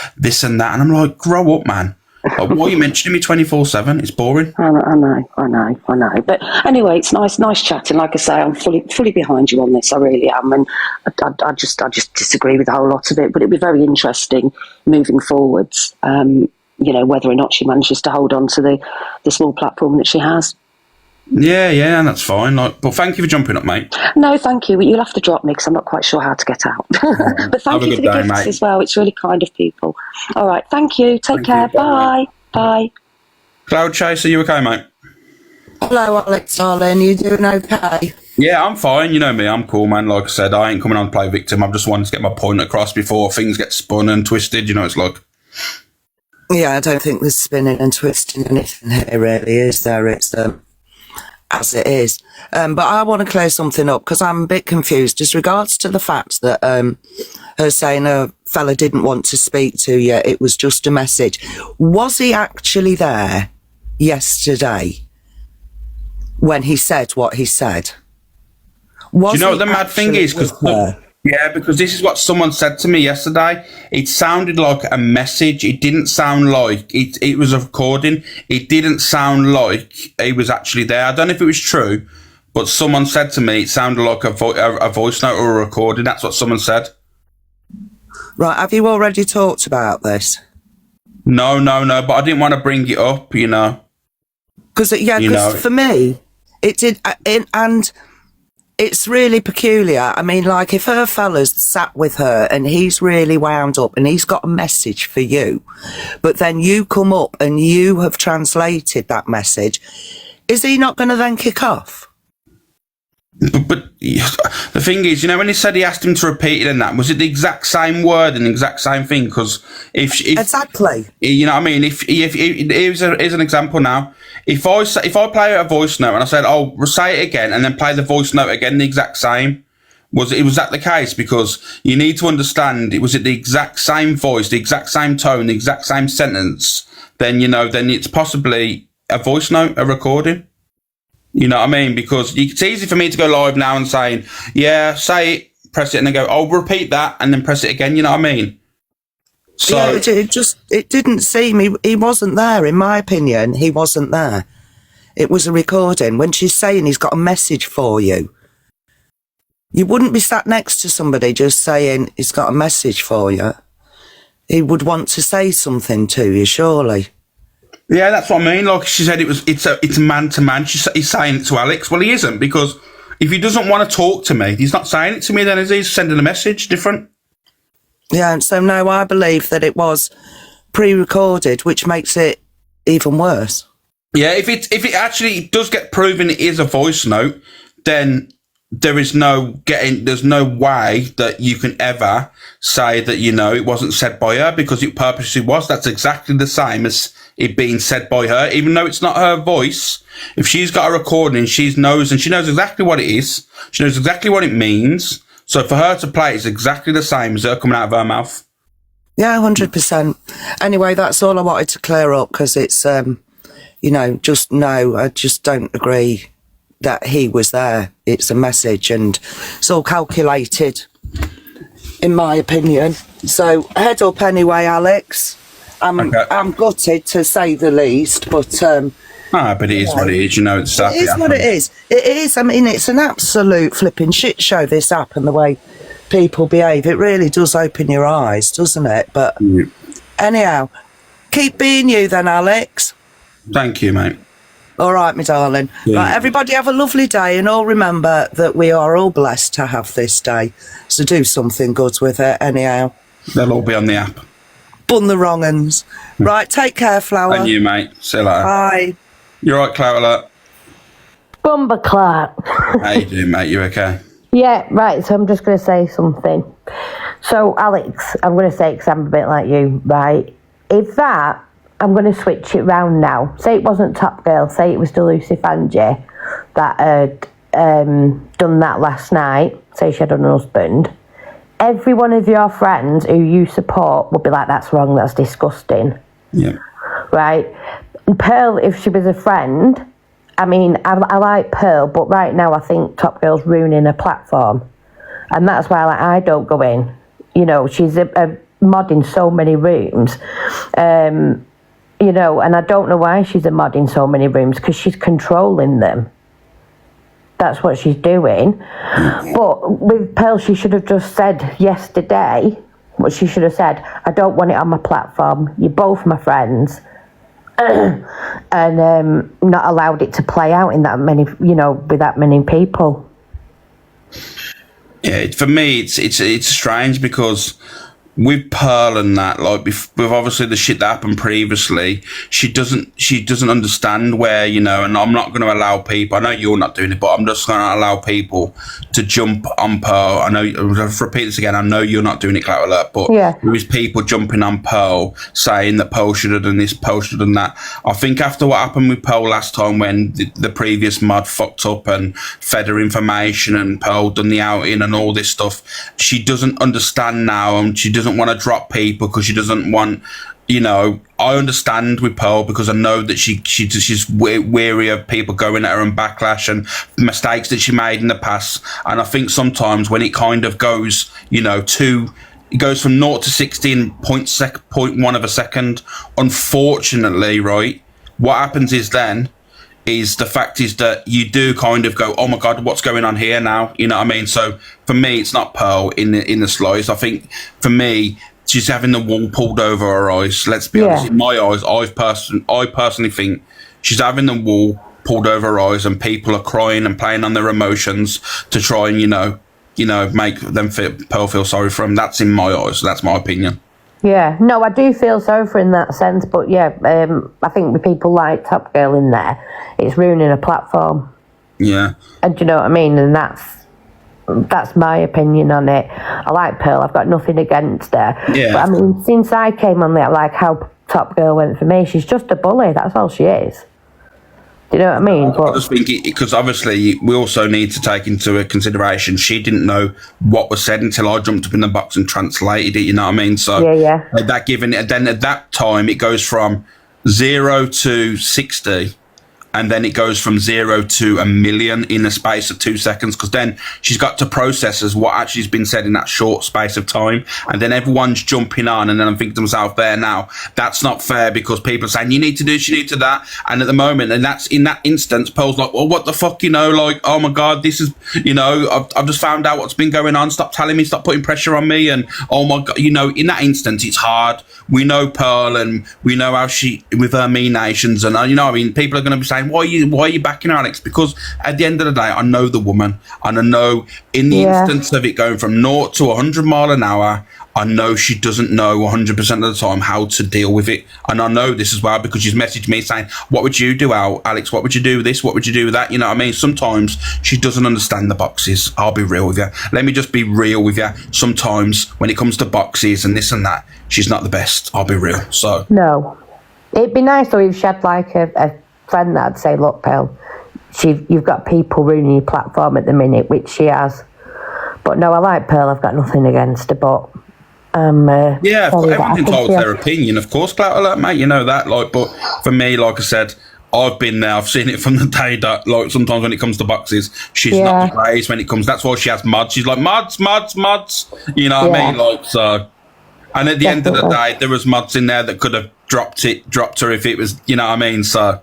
and that. And I'm like, grow up, man. Like, why are you mentioning me 24/7? It's boring. I know. But anyway, it's nice chatting. Like I say, I'm fully behind you on this. I really am. And I just disagree with a whole lot of it. But it'd be very interesting moving forwards, you know, whether or not she manages to hold on to the small platform that she has. Yeah, and that's fine. Like, but thank you for jumping up, mate. No, thank you. You'll have to drop me because I'm not quite sure how to get out. But thank you for the gifts mate. As well. It's really kind of people. All right, thank you. Take care. Bye. Bye. Cloud Chaser, you okay, mate? Hello, Alex, darling. You doing okay? Yeah, I'm fine. You know me, I'm cool, man. Like I said, I ain't coming on to play victim. I'm just wanting to get my point across before things get spun and twisted. You know, it's like... Yeah, I don't think there's spinning and twisting anything here, really, is there? It's... as it is. But I want to clear something up because I'm a bit confused as regards to the fact that her saying a fella didn't want to speak to you, it was just a message. Was he actually there yesterday when he said what he said? Do you know what the mad thing is? Because this is what someone said to me yesterday. It sounded like a message. It didn't sound like it was a recording. It didn't sound like he was actually there. I don't know if it was true, but someone said to me it sounded like a voice note or a recording. That's what someone said. Right, have you already talked about this? No, but I didn't want to bring it up, you know. Because for me, it did, and... it's really peculiar. I mean, like, if her fella's sat with her and he's really wound up and he's got a message for you, but then you come up and you have translated that message, is he not going to then kick off? But the thing is, you know, when he said he asked him to repeat it and that, was it the exact same word and the exact same thing? Because if exactly, you know what I mean? If here's an example now. If I play a voice note and I said, "Oh, say it again," and then play the voice note again, the exact same, was that the case? Because you need to understand, was it the exact same voice, the exact same tone, the exact same sentence? Then then it's possibly a voice note, a recording. You know what I mean? Because it's easy for me to go live now and saying, "Yeah, say it," press it, and then go, "Oh, repeat that," and then press it again. You know what I mean? So yeah, it didn't seem he wasn't there. In my opinion, he wasn't there. It was a recording. When she's saying he's got a message for you, you wouldn't be sat next to somebody just saying he's got a message for you. He would want to say something to you, surely. Yeah, that's what I mean. Like she said, it's man to man. He's saying it to Alex. Well, he isn't, because if he doesn't want to talk to me, he's not saying it to me. Then is he? He's sending a message different? Yeah, and so no, I believe that it was pre-recorded, which makes it even worse. Yeah, if it actually does get proven it is a voice note, then there's no way that you can ever say that, it wasn't said by her, because it purposely was. That's exactly the same as it being said by her, even though it's not her voice. If she's got a recording, she knows exactly what it is. She knows exactly what it means. So for her to play, it's exactly the same as her coming out of her mouth. Yeah, 100%. Anyway, that's all I wanted to clear up, because it's, I just don't agree that he was there. It's a message, and it's all calculated, in my opinion. So head up anyway, Alex. I'm gutted, to say the least, but but it is what it is. It's stuff. It is what it is. It is. I mean, it's an absolute flipping shit show, this app, and the way people behave. It really does open your eyes, doesn't it? But anyhow, keep being you then, Alex. Thank you, mate. All right, my darling. Yeah. Right, everybody have a lovely day, and all remember that we are all blessed to have this day. So do something good with it, anyhow. They'll all be on the app. Bun the wrong uns. Right, take care, Flower. And you, mate. See you later. Bye. You're right, Clout Alert. Bumba Clark. How you doing, mate? You okay? Yeah, right, so I'm just going to say something. So, Alex, I'm going to say, because I'm a bit like you, right? I'm going to switch it round now. Say it wasn't Top Girl, say it was Delusive Angie that had done that last night, say she had an husband. Every one of your friends who you support would be like, that's wrong, that's disgusting. Yeah. Right? Pearl, if she was a friend, I mean, I like Pearl, but right now I think Top Girl's ruining her platform. And that's why I don't go in. She's a mod in so many rooms. And I don't know why she's a mod in so many rooms, because she's controlling them. That's what she's doing. But with Pearl, she should have just said yesterday what she should have said. I don't want it on my platform. You're both my friends. And not allowed it to play out in that many, with that many people. Yeah, for me, it's strange, because with Pearl and that, like with obviously the shit that happened previously, she doesn't understand where, and I'm not going to allow people. I know you're not doing it, but I'm just going to allow people to jump on Pearl. I know, I'll repeat this again. I know you're not doing it, Clout Alert, but there is people jumping on Pearl, saying that Pearl should have done this, Pearl should have done that. I think after what happened with Pearl last time, when the previous mod fucked up and fed her information, and Pearl done the outing and all this stuff, she doesn't understand now, and she doesn't want to drop people because she doesn't want, I understand with Pearl, because I know that she's weary of people going at her and backlash and mistakes that she made in the past. And I think sometimes when it kind of goes, it goes from 0 to 16.1 of a second, unfortunately, right, what happens is the fact is that you do kind of go, oh my God, what's going on here now? You know what I mean? So for me, it's not Pearl in the slice. I think for me, she's having the wool pulled over her eyes. Let's be honest. In my eyes, I personally think she's having the wool pulled over her eyes, and people are crying and playing on their emotions to try and, make them Pearl feel sorry for them. That's in my eyes. That's my opinion. Yeah, no, I do feel sorry for her in that sense, but I think with people like Top Girl in there, it's ruining a platform. Yeah. And do you know what I mean? And that's my opinion on it. I like Pearl, I've got nothing against her. Yeah. But I mean, since I came on there, like how Top Girl went for me, she's just a bully, that's all she is. Do you know what I mean? I just think because obviously we also need to take into consideration she didn't know what was said until I jumped up in the box and translated it. You know what I mean? So that given it, then at that time it goes from 0 to 60. And then it goes from 0 to 1 million in the space of 2 seconds, because then she's got to process as what actually has been said in that short space of time. And then everyone's jumping on, and then I'm thinking to myself, there now, that's not fair, because people are saying, you need to do this, you need to that. And at the moment, and that's in that instance, Pearl's like, well, what the fuck, like, oh my God, this is, I've just found out what's been going on. Stop telling me, stop putting pressure on me. And oh my God, in that instance, it's hard. We know Pearl, and we know how she, with her Me Nations, and people are going to be saying, why are you backing her, Alex? Because at the end of the day, I know the woman, and I know in the instance of it going from 0 to 100 mile an hour, I know she doesn't know 100% of the time how to deal with it. And I know this as well because she's messaged me saying, what would you do, Alex? What would you do with this? What would you do with that? You know what I mean? Sometimes she doesn't understand the boxes. I'll be real with you. Let me just be real with you. Sometimes when it comes to boxes and this and that, she's not the best. I'll be real. So No. It'd be nice though if she had like a friend that'd say, look, Pearl, you've got people ruining your platform at the minute, which she has. But no, I like Pearl. I've got nothing against her, but yeah, sorry that everyone's happened entitled to to you. their opinion, of course, Clout Alert, mate. You know that. Like, but for me, like I said, I've been there. I've seen it from the day that, like, sometimes when it comes to boxes, she's not the greatest when it comes. That's why she has mods. She's like mods. You know what I mean? Like, so. And at the end of the day, there was mods in there that could have dropped her if it was, you know what I mean? So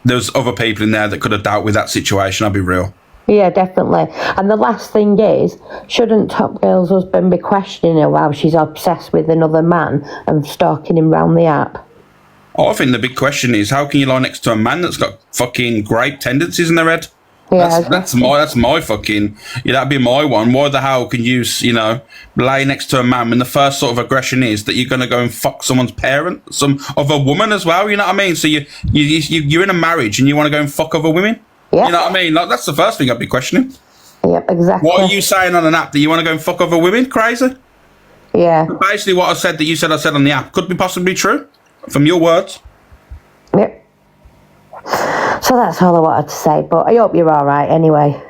there's other people in there that could have dealt with that situation. I'll be real. Yeah, definitely. And the last thing is, shouldn't Top Girl's husband be questioning her while she's obsessed with another man and stalking him round the app? I think the big question is, how can you lie next to a man that's got fucking grape tendencies in their head? Yeah, That's my fucking, that'd be my one. Why the hell can you, lay next to a man when the first sort of aggression is that you're going to go and fuck someone's parent, some other woman as well, you know what I mean? So you're in a marriage and you want to go and fuck other women? Yeah. You know what I mean? Like, that's the first thing I'd be questioning. Yep, exactly. What are you saying on an app, that you want to go and fuck other women? Crazy? Yeah. Basically what I said that you said I said on the app could be possibly true from your words. Yep. So that's all I wanted to say, but I hope you're all right anyway.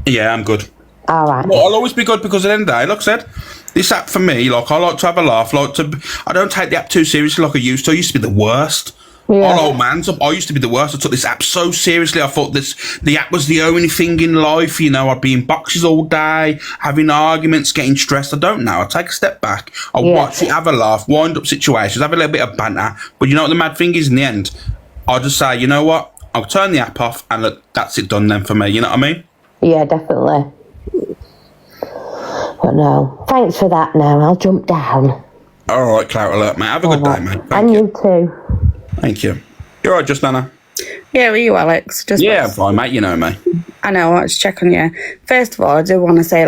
Yeah, I'm good. All right. Well, I'll always be good because at the end of the day, like I said, this app for me, like, I like to have a laugh. I don't take the app too seriously like I used to. I used to be the worst. Yeah. Old man, I used to be the worst. I took this app so seriously. I thought the app was the only thing in life. I'd be in boxes all day, having arguments, getting stressed. I don't now. I take a step back. I watch it, have a laugh, wind up situations, have a little bit of banter. But you know what the mad thing is? In the end, I'll just say, you know what? I'll turn the app off and look, that's it done then for me. You know what I mean? Yeah, definitely. But no, thanks for that now. I'll jump down. All right, Clout Alert, mate. Have a good day, mate. And you too. Thank you. You're right, just Anna. Yeah, were you, Alex? I'm fine, mate. You know me. I know, I wanted to check on you. First of all, I do want to say,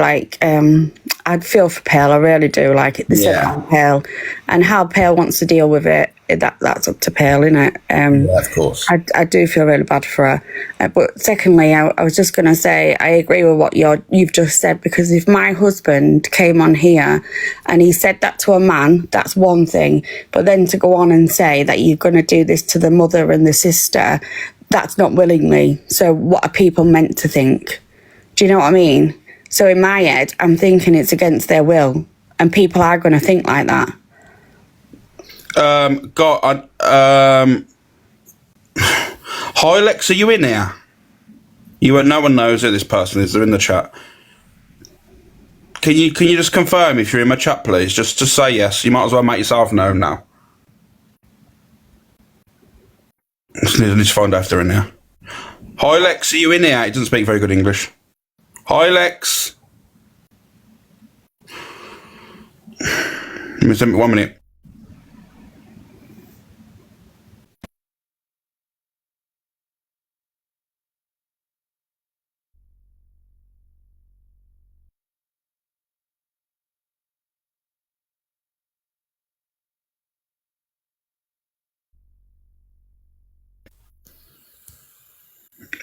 I'd feel for Pearl, I really do. They said on Pearl, and how Pearl wants to deal with it, that's up to Pearl, innit? Yeah, of course. I do feel really bad for her. But secondly, I was just going to say, I agree with what you've just said, because if my husband came on here and he said that to a man, that's one thing. But then to go on and say that you're going to do this to the mother and the sister, that's not willingly. So what are people meant to think? Do you know what I mean? So in my head, I'm thinking it's against their will, and people are going to think like that. Hi, Lex, are you in here? No one knows who this person is. They're in the chat. Can you just confirm if you're in my chat, please? Just say yes. You might as well make yourself known now. Just need to find out if they're in here. Hi, Lex, are you in here? He doesn't speak very good English. Hi, Lex. 1 minute.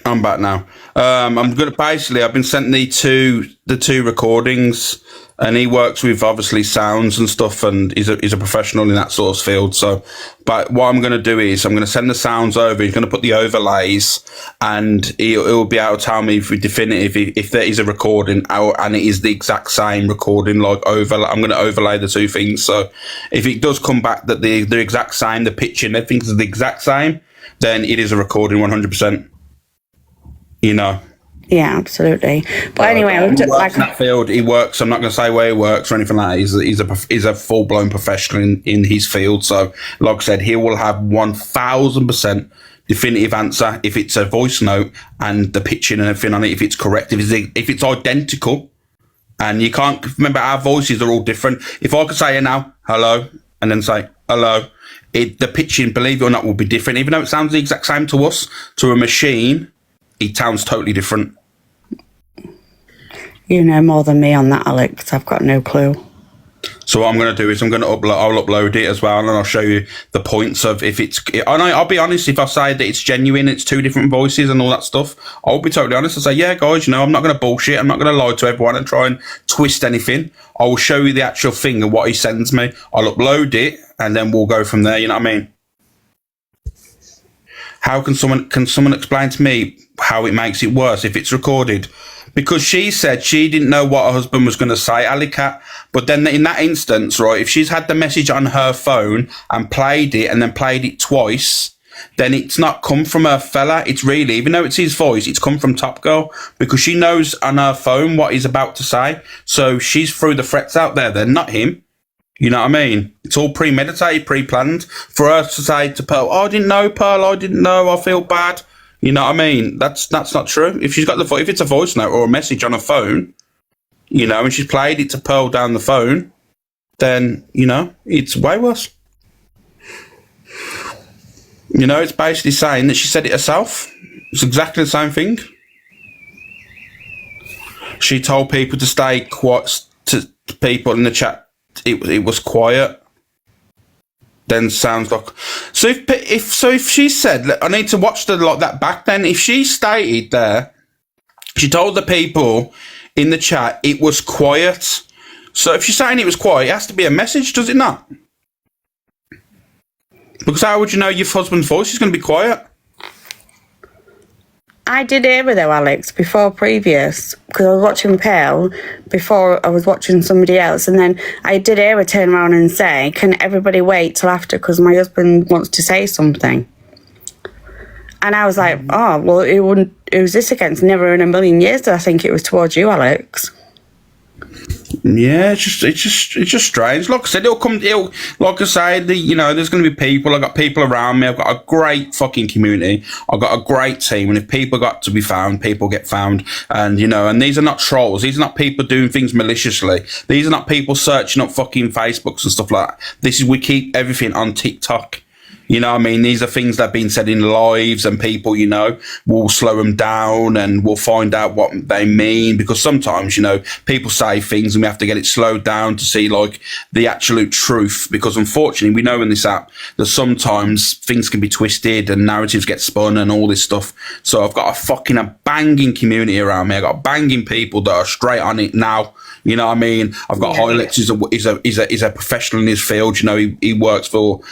I'm back now. I've been sent the two recordings, and he works with obviously sounds and stuff, and he's a professional in that sort of field. So, but what I'm going to do is I'm going to send the sounds over. He's going to put the overlays, and he'll be able to tell me if there is a recording and it is the exact same recording. I'm going to overlay the two things. So, if it does come back that they're exact same, the pitch and everything is the exact same, then it is a recording 100%. Yeah, absolutely. But anyway, in that field, he works. I'm not going to say where he works or anything like that. He's a full blown professional in his field. So, like I said, he will have 1,000% definitive answer if it's a voice note and the pitching and everything on it. If it's correct, if it's identical, and you can't remember, our voices are all different. If I could say now hello and then say hello, the pitching, believe it or not, will be different. Even though it sounds the exact same to us, to a machine, it sounds totally different. You know more than me on that, Alex. I've got no clue. So what I'm going to do is I'll upload it as well, and I'll show you the points of if it's. I'll be honest, if I say that it's genuine, it's two different voices and all that stuff, I'll be totally honest and say, yeah, guys, I'm not going to bullshit. I'm not going to lie to everyone and try and twist anything. I will show you the actual thing and what he sends me. I'll upload it, and then we'll go from there. You know what I mean? How can someone explain to me how it makes it worse if it's recorded? Because she said she didn't know what her husband was going to say, Alley Cat. But then in that instance, right, if she's had the message on her phone and played it and then played it twice, then it's not come from her fella. It's really, even though it's his voice, it's come from Top Girl, because she knows on her phone what he's about to say. So she's threw the threats out there then, not him. You know what I mean? It's all premeditated, pre-planned. For her to say to Pearl, I didn't know, Pearl, I didn't know, I feel bad. You know what I mean? That's not true. If she's got if it's a voice note or a message on her phone, and she's played it to Pearl down the phone, then, it's way worse. It's basically saying that she said it herself. It's exactly the same thing. She told people to stay quiet, to people in the chat. It was quiet. Then sounds like if she said, I need to watch that back. Then if she stated there, she told the people in the chat it was quiet. So if she's saying it was quiet, it has to be a message, does it not? Because how would you know your husband's voice is going to be quiet? I did hear her though, Alex, before previous, because I was watching Pearl before I was watching somebody else, and then I did hear her turn around and say, can everybody wait till after, because my husband wants to say something. And I was like, oh, well, it was this against, never in a million years did I think it was towards you, Alex. Yeah, it's just strange. Like I said, like I said, there's going to be people. I've got people around me. I've got a great fucking community. I've got a great team. And if people got to be found, people get found. And, and these are not trolls. These are not people doing things maliciously. These are not people searching up fucking Facebooks and stuff like that. We keep everything on TikTok. You know what I mean? These are things that have been said in lives, and people, will slow them down and we'll find out what they mean, because sometimes, people say things and we have to get it slowed down to see the absolute truth, because unfortunately we know in this app that sometimes things can be twisted and narratives get spun and all this stuff. So I've got a banging community around me. I've got banging people that are straight on it now. You know what I mean? I've got Highlights is a professional in his field. He works for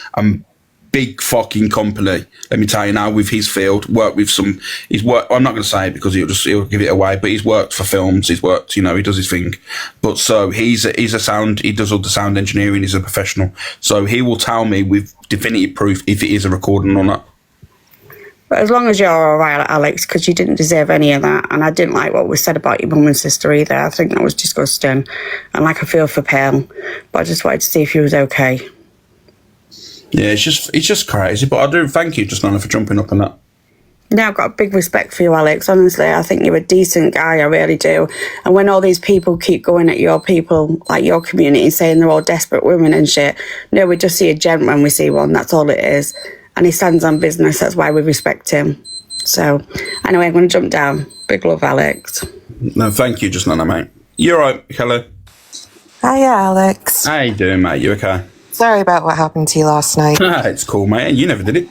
big fucking company. Let me tell you now, with his field, I'm not going to say it because he'll give it away, but he's worked for films, he does his thing. But so he does all the sound engineering, he's a professional. So he will tell me with definitive proof if it is a recording or not. But as long as you're all right, Alex, because you didn't deserve any of that, and I didn't like what was said about your mum and sister either. I think that was disgusting. And I feel for Pearl, but I just wanted to see if you was okay. Yeah, it's just crazy. But I do thank you, just Nana, for jumping up on that. Yeah, I've got big respect for you, Alex. Honestly, I think you're a decent guy. I really do. And when all these people keep going at your people, like your community, saying they're all desperate women and shit, no, we just see a gent when we see one. That's all it is. And he stands on business. That's why we respect him. So, anyway, I'm going to jump down. Big love, Alex. No, thank you, just Nana, mate. You're right, Kelly. Hiya, Alex. How you doing, mate? You okay? Sorry about what happened to you last night. It's cool, mate. You never did it.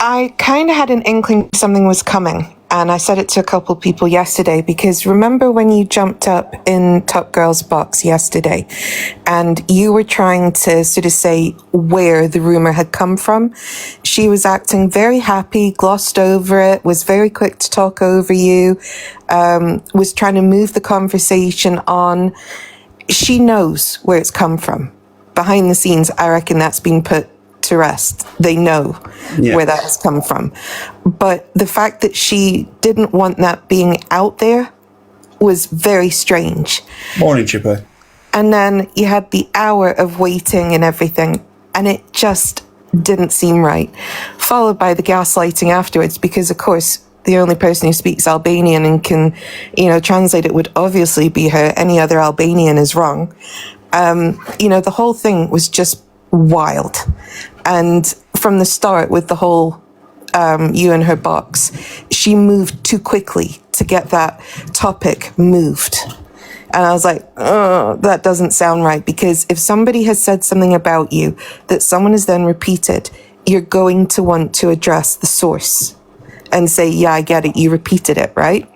I kind of had an inkling something was coming, and I said it to a couple of people yesterday, because remember when you jumped up in Top Girl's box yesterday and you were trying to sort of say where the rumor had come from? She was acting very happy, glossed over it, was very quick to talk over you, was trying to move the conversation on. She knows where it's come from. Behind the scenes, I reckon that's been put to rest. They know where that has come from. But the fact that she didn't want that being out there was very strange. Morning, Chipper. And then you had the hour of waiting and everything, and it just didn't seem right. Followed by the gaslighting afterwards, because of course the only person who speaks Albanian and can, translate it would obviously be her. Any other Albanian is wrong. The whole thing was just wild. And from the start with the whole you and her box, she moved too quickly to get that topic moved. And I was like, oh, that doesn't sound right, because if somebody has said something about you that someone has then repeated, you're going to want to address the source and say, yeah, I get it, you repeated it, right?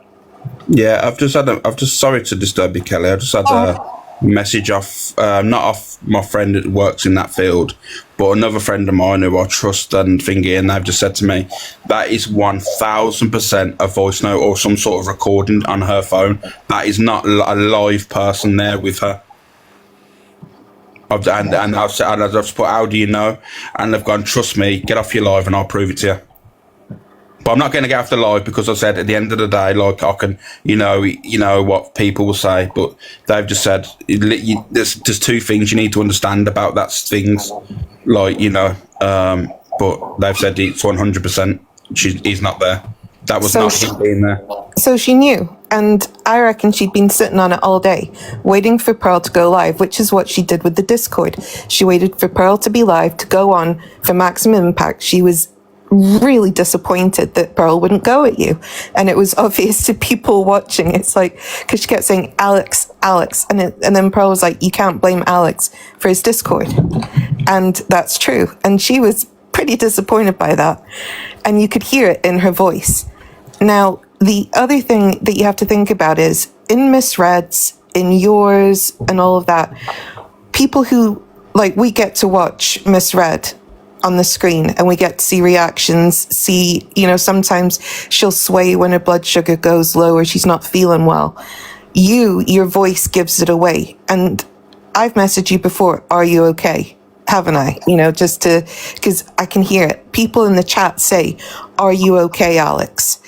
Yeah, I've just sorry to disturb you, Kelly. I just had a message off, not off my friend that works in that field, but another friend of mine who I trust and thingy, and they've just said to me, that is 1000% a voice note or some sort of recording on her phone. That is not a live person there with her. I've just put, how do you know? And they've gone, trust me, get off your live and I'll prove it to you. But I'm not going to get off the live, because I said at the end of the day, like, I can, you know what people will say, but they've just said there's two things you need to understand about that things, like, but they've said it's 100%. He's not there. That was not him being there. So she knew, and I reckon she'd been sitting on it all day, waiting for Pearl to go live, which is what she did with the Discord. She waited for Pearl to be live to go on for maximum impact. She was really disappointed that Pearl wouldn't go at you, and it was obvious to people watching. It's like, because she kept saying Alex, and then Pearl was like, you can't blame Alex for his Discord, and that's true. And she was pretty disappointed by that, and you could hear it in her voice. Now, the other thing that you have to think about is, in Miss Red's, in yours, and all of that, people who, like, we get to watch Miss Red on the screen and we get to see reactions, sometimes she'll sway when her blood sugar goes low or she's not feeling well. Your voice gives it away. And I've messaged you before, are you okay? Haven't I? Just because I can hear it. People in the chat say, are you okay, Alex?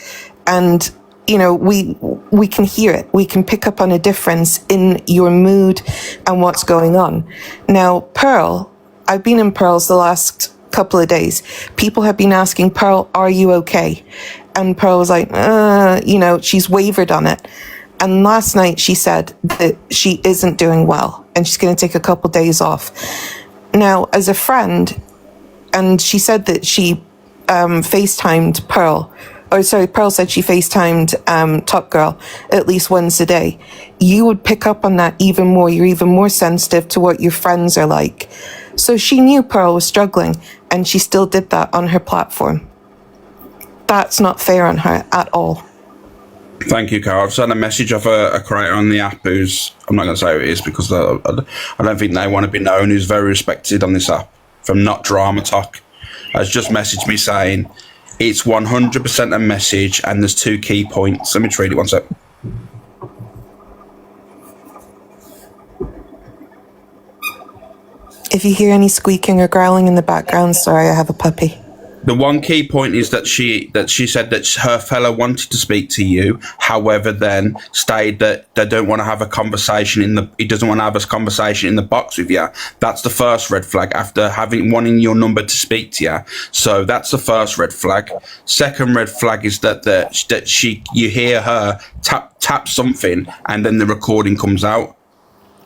And we can hear it. We can pick up on a difference in your mood and what's going on. Now, Pearl, I've been in Pearl's the last couple of days. People have been asking Pearl, are you okay? And Pearl was like, she's wavered on it. And last night she said that she isn't doing well and she's going to take a couple days off. Now, as a friend, and she said that she FaceTimed Pearl. Pearl said she FaceTimed Top Girl at least once a day. You would pick up on that even more. You're even more sensitive to what your friends are like. So she knew Pearl was struggling, and she still did that on her platform. That's not fair on her at all. Thank you, Carl. I've sent a message of a creator on the app who's, I'm not going to say who it is because I don't think they want to be known, who's very respected on this app, from Not Drama Talk, has just messaged me saying, it's 100% a message and there's 2 key points. Let me read it one sec. If you hear any squeaking or growling in the background, sorry, I have a puppy. The one key point is that she said that her fella wanted to speak to you, however, then stated that they don't want to have a conversation he doesn't want to have a conversation in the box with you. That's the first red flag after wanting your number to speak to you. So that's the first red flag. Second red flag is that you hear her tap something and then the recording comes out.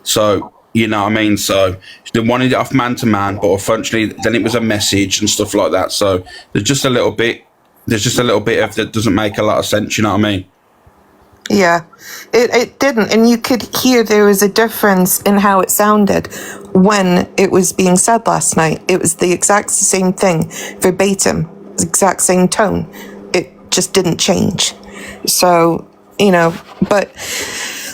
So, you know what I mean? So they wanted it off man to man, but unfortunately then it was a message and stuff like that. So there's just a little bit of that doesn't make a lot of sense, you know what I mean? Yeah, it didn't. And you could hear there was a difference in how it sounded when it was being said last night. It was the exact same thing, verbatim, the exact same tone. It just didn't change. So, but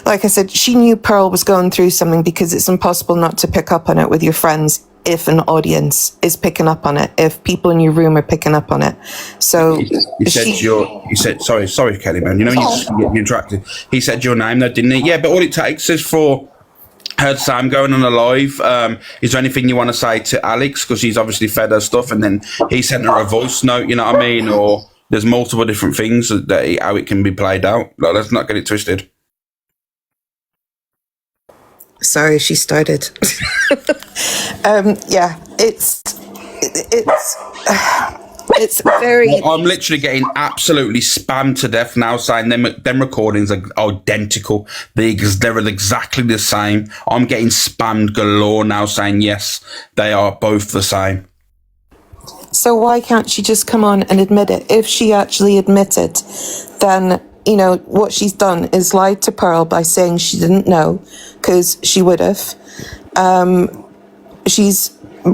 like I said, she knew Pearl was going through something because it's impossible not to pick up on it with your friends if an audience is picking up on it, if people in your room are picking up on it. So you said sorry, Kelly, man. You interacted. He said your name though, didn't he? Yeah, but all it takes is for her to say, I'm going on a live. Is there anything you want to say to Alex? Because she's obviously fed her stuff, and then he sent her a voice note, you know what I mean? Or there's multiple different things how it can be played out. Like, let's not get it twisted. Sorry, she started. Yeah, it's very. Well, I'm literally getting absolutely spammed to death now, saying them recordings are identical. They're exactly the same. I'm getting spammed galore now, saying yes, they are both the same. So why can't she just come on and admit it? If she actually admitted, then you know, what she's done is lied to Pearl by saying she didn't know, because she would have. She's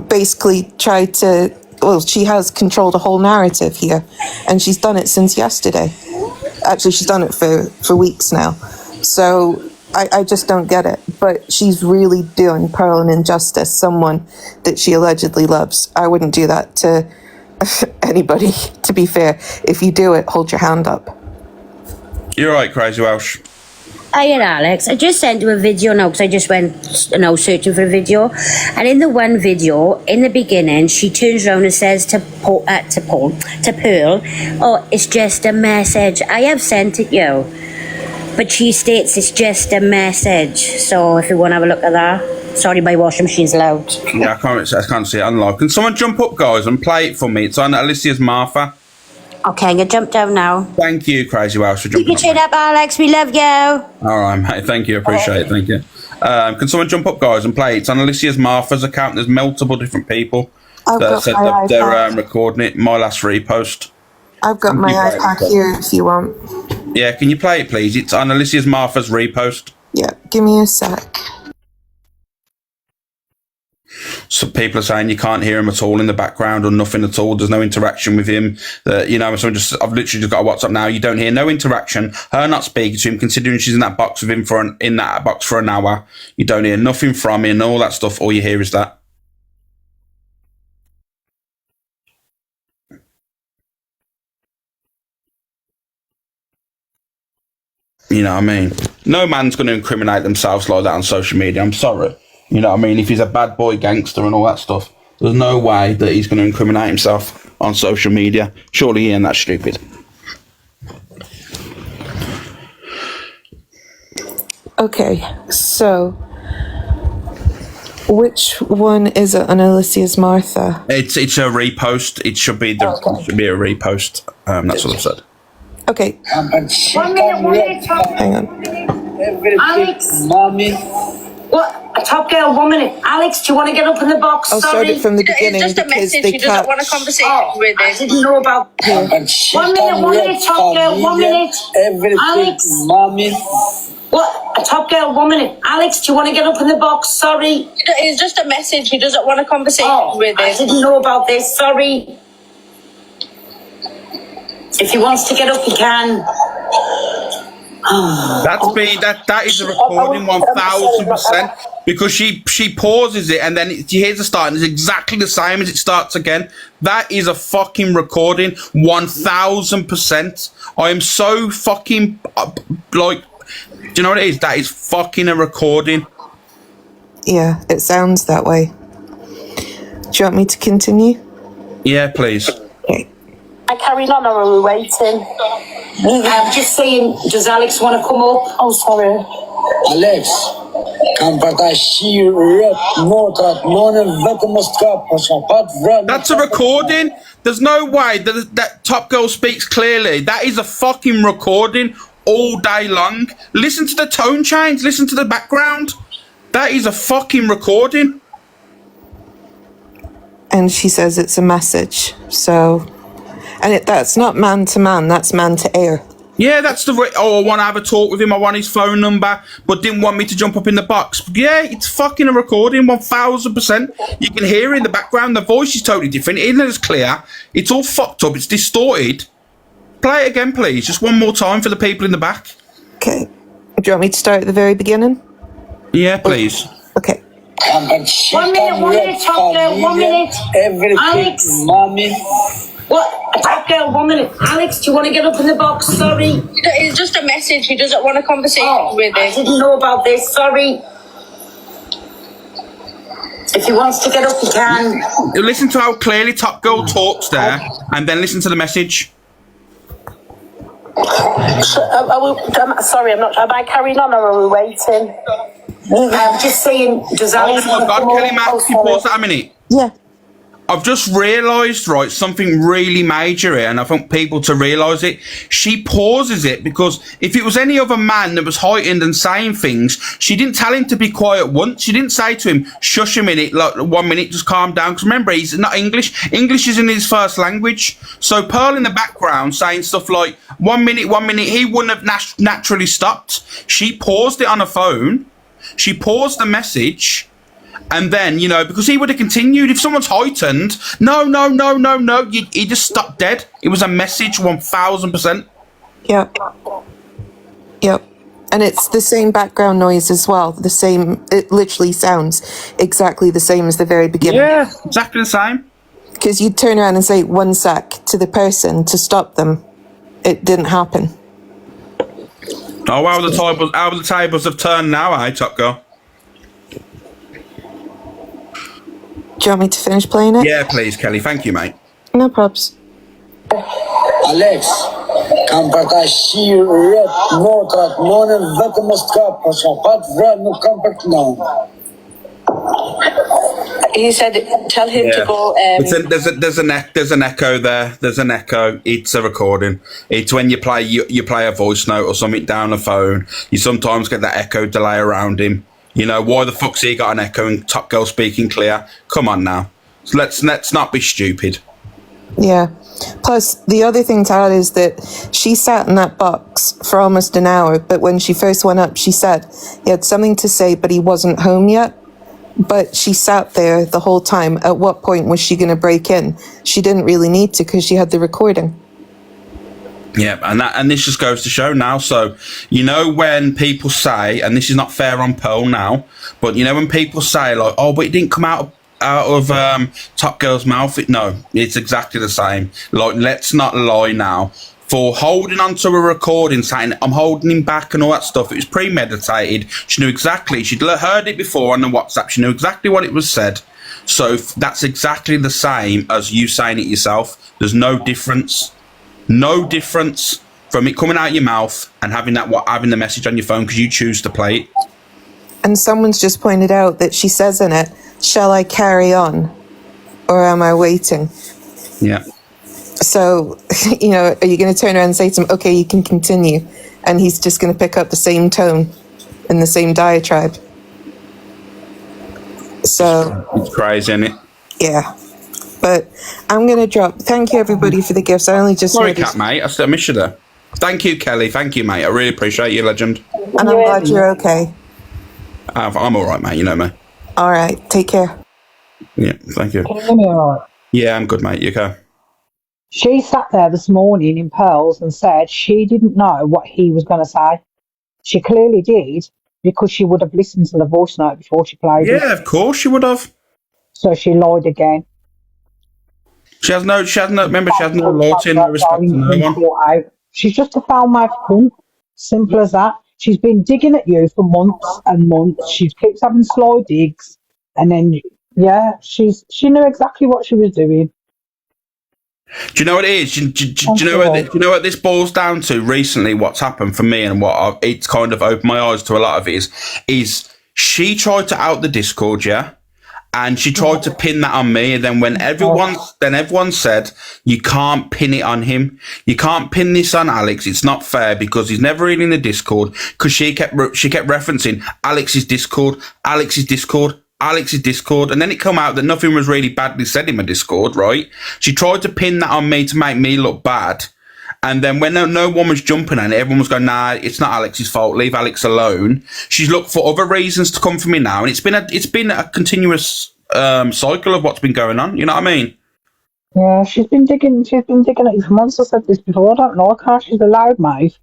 basically tried to, well, she has controlled a whole narrative here, and she's done it since yesterday. Actually, she's done it for weeks now. So I just don't get it. But she's really doing Pearl an injustice, someone that she allegedly loves. I wouldn't do that to anybody, to be fair. If you do it, hold your hand up. You're right, Crazy Welsh. Hiya, Alex. I just sent you a video now because I just went, you know, searching for a video. And in the one video, in the beginning, she turns around and says to Pearl, oh, it's just a message. I have sent it you. But she states it's just a message. So if you want to have a look at that. Sorry, my washing machine's loud. Yeah, I can't see it unlocked. Can someone jump up, guys, and play it for me? It's on Alicia's Martha. Okay, I'm going to jump down now. Thank you, Crazy Welsh, for Keep jumping your chin up, Alex. We love you. All right, mate. Thank you. Appreciate it. Thank you. Can someone jump up, guys, and play it? It's on Alicia's Martha's account. There's multiple different people that said that they're recording it. My last repost. I've got my iPad here if you want. Yeah, can you play it, please? It's on Alicia's Martha's repost. Yeah, give me a sec. So people are saying you can't hear him at all in the background or nothing at all. There's no interaction with him. You know, I've literally just got a WhatsApp now. You don't hear no interaction. Her not speaking to him, considering she's in that box with him in that box for an hour. You don't hear nothing from him and all that stuff. All you hear is that. You know what I mean? No man's going to incriminate themselves like that on social media. I'm sorry. You know what I mean? If he's a bad boy gangster and all that stuff, there's no way that he's going to incriminate himself on social media. Surely he ain't that stupid. Okay, so which one is it on Alicia's Martha? It's a repost. It should be it should be a repost. That's what I've said. Okay. 1 minute. Hang on. Alex. Mommy. What? A top girl, 1 minute. Alex, do you want to get up in the box? I'll start it from the beginning. It's just a because message. they He doesn't can't. want a conversation with I it. didn't know about. 1 minute, top girl, 1 minute. Alex. Mommy. What? A top girl, 1 minute. Alex, do you want to get up in the box? Sorry. It's just a message. He doesn't want a conversation with I it. didn't know about this. Sorry. If he wants to get up, he can. That is a recording 1000%, because she pauses it and then she hears the start and it's exactly the same as it starts again. That is a fucking recording 1000%. I am so fucking like, do you know what it is? That is fucking a recording. Yeah, it sounds that way. Do you want me to continue? Yeah, please. Okay. I carried on, or are we waiting? I'm just saying, does Alex want to come up? Oh, sorry. Alex, that's a recording. There's no way that Top Girl speaks clearly. That is a fucking recording all day long. Listen to the tone change. Listen to the background. That is a fucking recording. And she says it's a message. So, and that's not man to man. That's man to air. Yeah, that's the... I want to have a talk with him. I want his phone number, but didn't want me to jump up in the box. Yeah, it's fucking a recording, 1000%. You can hear it in the background. The voice is totally different. It isn't as clear. It's all fucked up. It's distorted. Play it again, please. Just one more time for the people in the back. Okay. Do you want me to start at the very beginning? Yeah, please. Okay. 1 minute, top girl, 1 minute. Alex. Mommy. What? A top girl, 1 minute. Alex, do you want to get up in the box? Sorry. It's just a message. He doesn't want a conversation with I it. didn't know about this. Sorry. If he wants to get up, he can. Listen to how clearly Top Girl talks there, and then listen to the message. Sorry, I'm not. Am I carrying on, or are we waiting? I'm just saying, does Alex... Oh my God, Kelly Mack, can you pause that a minute? Yeah. I've just realised, right, something really major here, and I want people to realise it. She pauses it because if it was any other man that was heightened and saying things, she didn't tell him to be quiet once. She didn't say to him, shush a minute, like 1 minute, just calm down. Because remember, he's not English. English isn't his first language. So Pearl in the background saying stuff like, 1 minute, 1 minute, he wouldn't have naturally stopped. She paused it on her phone. She paused the message. And then, you know, because he would have continued. If someone's heightened, no, he just stopped dead. It was a message, 1000%. Yep. And it's the same background noise as well. The same, it literally sounds exactly the same as the very beginning. Yeah, exactly the same. Because you'd turn around and say 1 sec to the person to stop them. It didn't happen. Oh, how the tables have turned now, eh, Top Girl? Do you want me to finish playing it? Yeah, please, Kelly. Thank you, mate. No probs. Alex, kam përta shi rrët motrat, monën vetëm mos ka, po shapat vrën nuk kam për të nënë. He said, tell him to go. There's an echo there. There's an echo. It's a recording. It's when you play a voice note or something down the phone. You sometimes get that echo delay around him. You know, why the fuck's he got an echo and Top Girl speaking clear? Come on now. So let's not be stupid. Yeah. Plus, the other thing to add is that she sat in that box for almost an hour, but when she first went up, she said he had something to say, but he wasn't home yet. But she sat there the whole time. At what point was she going to break in? She didn't really need to because she had the recording. Yeah, and this just goes to show now. So, you know, when people say, and this is not fair on Pearl now, but you know when people say like, oh, but it didn't come out of Top Girl's mouth. No, it's exactly the same. Like, let's not lie now. For holding onto a recording, saying I'm holding him back and all that stuff, it was premeditated. She knew exactly. She'd heard it before on the WhatsApp. She knew exactly what it was said. So that's exactly the same as you saying it yourself. There's no difference. No difference from it coming out your mouth and having the message on your phone because you choose to play it. And someone's just pointed out that she says in it, shall I carry on or am I waiting? Yeah. So, you know, are you going to turn around and say to him, okay, you can continue? And he's just going to pick up the same tone and the same diatribe. So. It's crazy, isn't it? Yeah. But I'm going to drop. Thank you, everybody, for the gifts. I only just Sorry, noticed. Cat, mate. I still miss you there. Thank you, Kelly. Thank you, mate. I really appreciate you, legend. And I'm glad you're okay. I'm all right, mate. You know me. All right. Take care. Yeah, thank you. Can you hear me all right? Yeah, I'm good, mate. You okay? She sat there this morning in Pearls and said she didn't know what he was going to say. She clearly did because she would have listened to the voice note before she played it. Yeah, of course she would have. So she lied again. She has no loyalty and no respect to no one. She's just a foul-mouthed cunt. Simple as that. She's been digging at you for months and months. She keeps having slow digs. And then, yeah, she knew exactly what she was doing. Do you know what it is? Do you know what this boils down to recently? What's happened for me and it's kind of opened my eyes to a lot of it is she tried to out the Discord, yeah? And she tried to pin that on me. And then when everyone said, you can't pin it on him. You can't pin this on Alex. It's not fair because he's never really in the Discord. Because she kept referencing Alex's Discord. And then it come out that nothing was really badly said in my Discord, right? She tried to pin that on me to make me look bad. And then when no one was jumping on it, everyone was going, nah, it's not Alex's fault. Leave Alex alone. She's looked for other reasons to come for me now. And it's been a continuous cycle of what's been going on. You know what I mean? Yeah, she's been digging at you for months. I said this before. I don't know her. She's a loudmouth.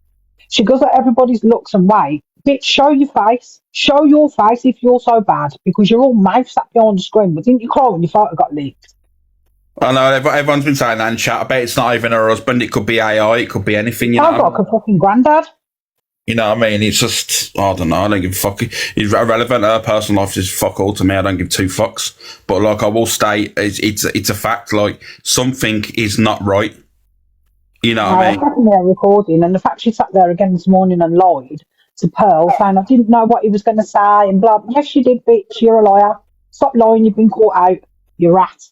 She goes at everybody's looks and way. Bitch, show your face. Show your face if you're so bad. Because you're all mouth sat behind the screen. But didn't you cry when your photo got leaked? I know, everyone's been saying that in chat. I bet it's not even her husband. It could be AI. It could be anything. I've got a fucking granddad. You know what I mean? It's just, I don't know. I don't give a fuck. It's irrelevant. Her personal life is fuck all to me. I don't give two fucks. But, like, I will state, it's a fact. Like, something is not right. You know what I mean? I was sitting there recording, and the fact she sat there again this morning and lied to Pearl, saying, I didn't know what he was going to say, and blah. Yes, you did, bitch. You're a liar. Stop lying. You've been caught out. You rat.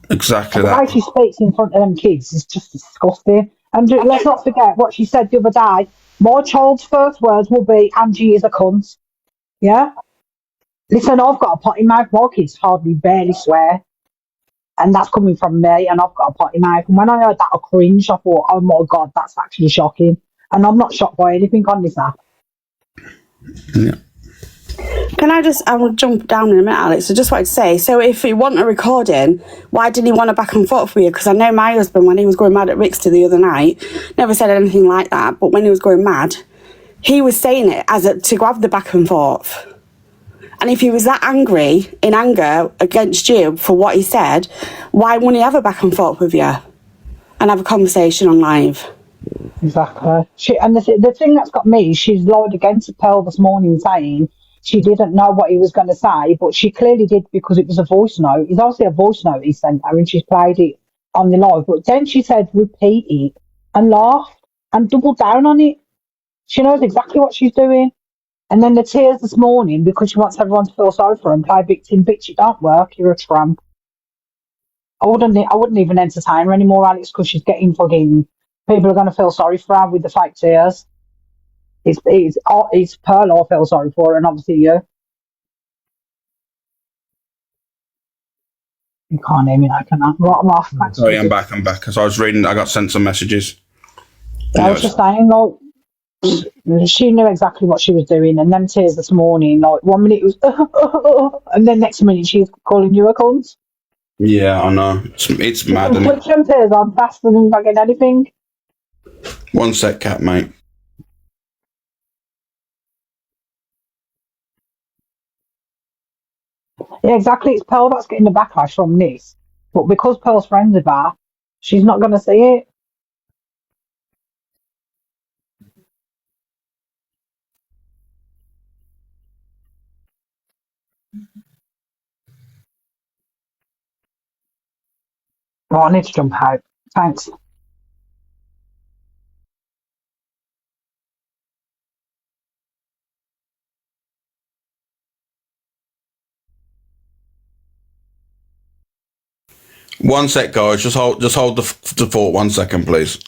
Exactly The way that. she speaks in front of them kids is just disgusting. And let's not forget what she said the other day. My child's first words will be, Angie is a cunt. Yeah? Listen, I've got a potty mouth. My kids hardly barely swear. And that's coming from me, and I've got a potty mouth. And when I heard that, I cringed. I thought, oh my God, that's actually shocking. And I'm not shocked by anything on this app. Yeah. I will jump down in a minute, Alex. I just wanted to say, so if he wanted a recording, why didn't he want a back and forth with you? Because I know my husband, when he was going mad at Rixter the other night, never said anything like that, but when he was going mad, he was saying it to have the back and forth. And if he was that angry, in anger against you for what he said, why wouldn't he have a back and forth with you and have a conversation on live? Exactly. And the thing that's got me, she's lied against Pearl this morning saying she didn't know what he was going to say, but she clearly did because it was a voice note. It's obviously a voice note he sent her and she's played it on the live. But then she said, repeat it and laughed and doubled down on it. She knows exactly what she's doing. And then the tears this morning because she wants everyone to feel sorry for her and play victim. Bitch, it don't work. You're a tramp. I wouldn't even entertain her anymore, Alex, because she's getting fucking... People are going to feel sorry for her with the fake tears. It's Pearl I feel sorry for her, and obviously you. You can't hear me now, can I? Right, I'm off. Sorry, I'm back. Because I was reading, I got sent some messages. I was just saying, like, she knew exactly what she was doing, and them tears this morning, like, 1 minute it was, and then next minute she's calling you a cunt. Yeah, I know. It's mad. You can put them tears on faster than fucking anything. 1 sec, cat, mate. Yeah, exactly. It's Pearl that's getting the backlash from this. But because Pearl's friends with her, she's not going to see it. Well, I need to jump out. Thanks. One sec, guys. Just hold the fort 1 second, please.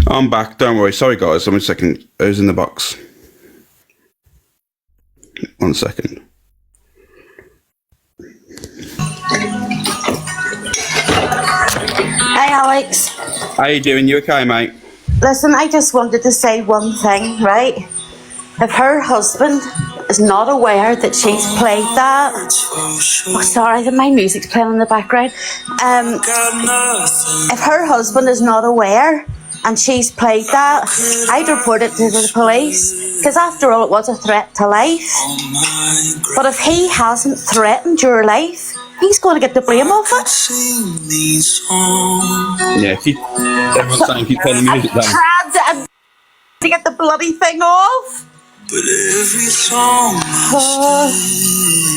I'm back. Don't worry. Sorry, guys. 1 second. Who's in the box? 1 second. Hey, Alex. How you doing? You okay, mate? Listen, I just wanted to say one thing, right? If her husband is not aware that she's played that... Oh, sorry, my music's playing in the background. If her husband is not aware and she's played that, I'd report it to the police. Because after all, it was a threat to life. But if he hasn't threatened your life, he's going to get the blame of it. Yeah, everyone's saying keep playing the music down. I'm trying to get the bloody thing off. But every song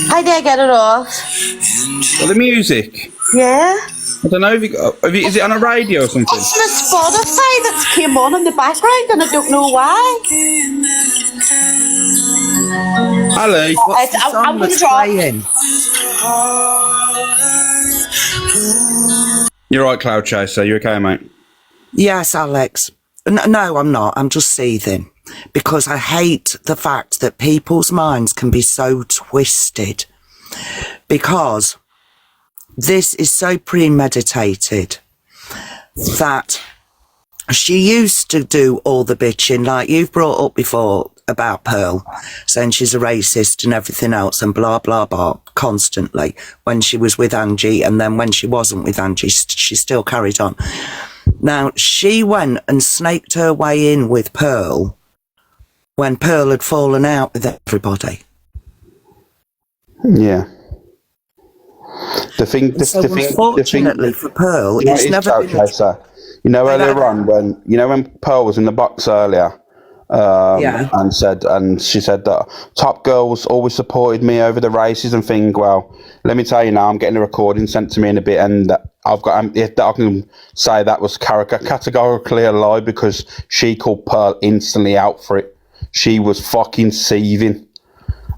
how do I get it off? Well, the music. Yeah? I don't know. Is it on a radio or something? It's the Spotify that came on in the background and I don't know why. Ali, what's the song that's playing? You're right, Cloud Chaser. You okay, mate? Yes, Alex. No, I'm not. I'm just seething because I hate the fact that people's minds can be so twisted because this is so premeditated that she used to do all the bitching like you've brought up before about Pearl, saying she's a racist and everything else and blah, blah, blah, constantly when she was with Angie, and then when she wasn't with Angie, she still carried on. Now, she went and snaked her way in with Pearl when Pearl had fallen out with everybody. Yeah. Unfortunately for Pearl, it's never been... You know, earlier on when Pearl was in the box earlier, and she said that Top Girl's always supported me over the racism thing. Well, let me tell you now, I'm getting a recording sent to me in a bit, and I can say that was categorically a lie because she called Pearl instantly out for it. She was fucking seething. She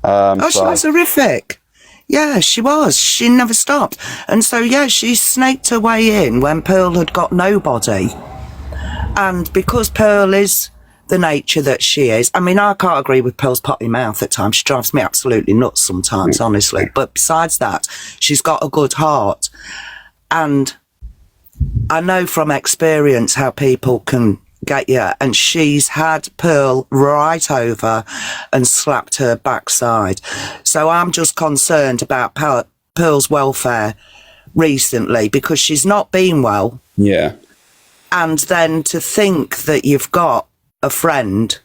was horrific. Yeah, she was. She never stopped. And so, yeah, she snaked her way in when Pearl had got nobody. And because Pearl is the nature that she is, I mean, I can't agree with Pearl's potty mouth at times. She drives me absolutely nuts sometimes, honestly. But besides that, she's got a good heart. And I know from experience how people can get you, and she's had Pearl right over and slapped her backside. So I'm just concerned about Pearl's welfare recently because she's not been well. Yeah. And then to think that you've got a friend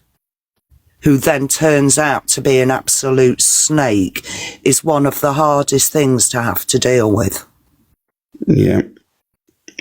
who then turns out to be an absolute snake is one of the hardest things to have to deal with. Yeah.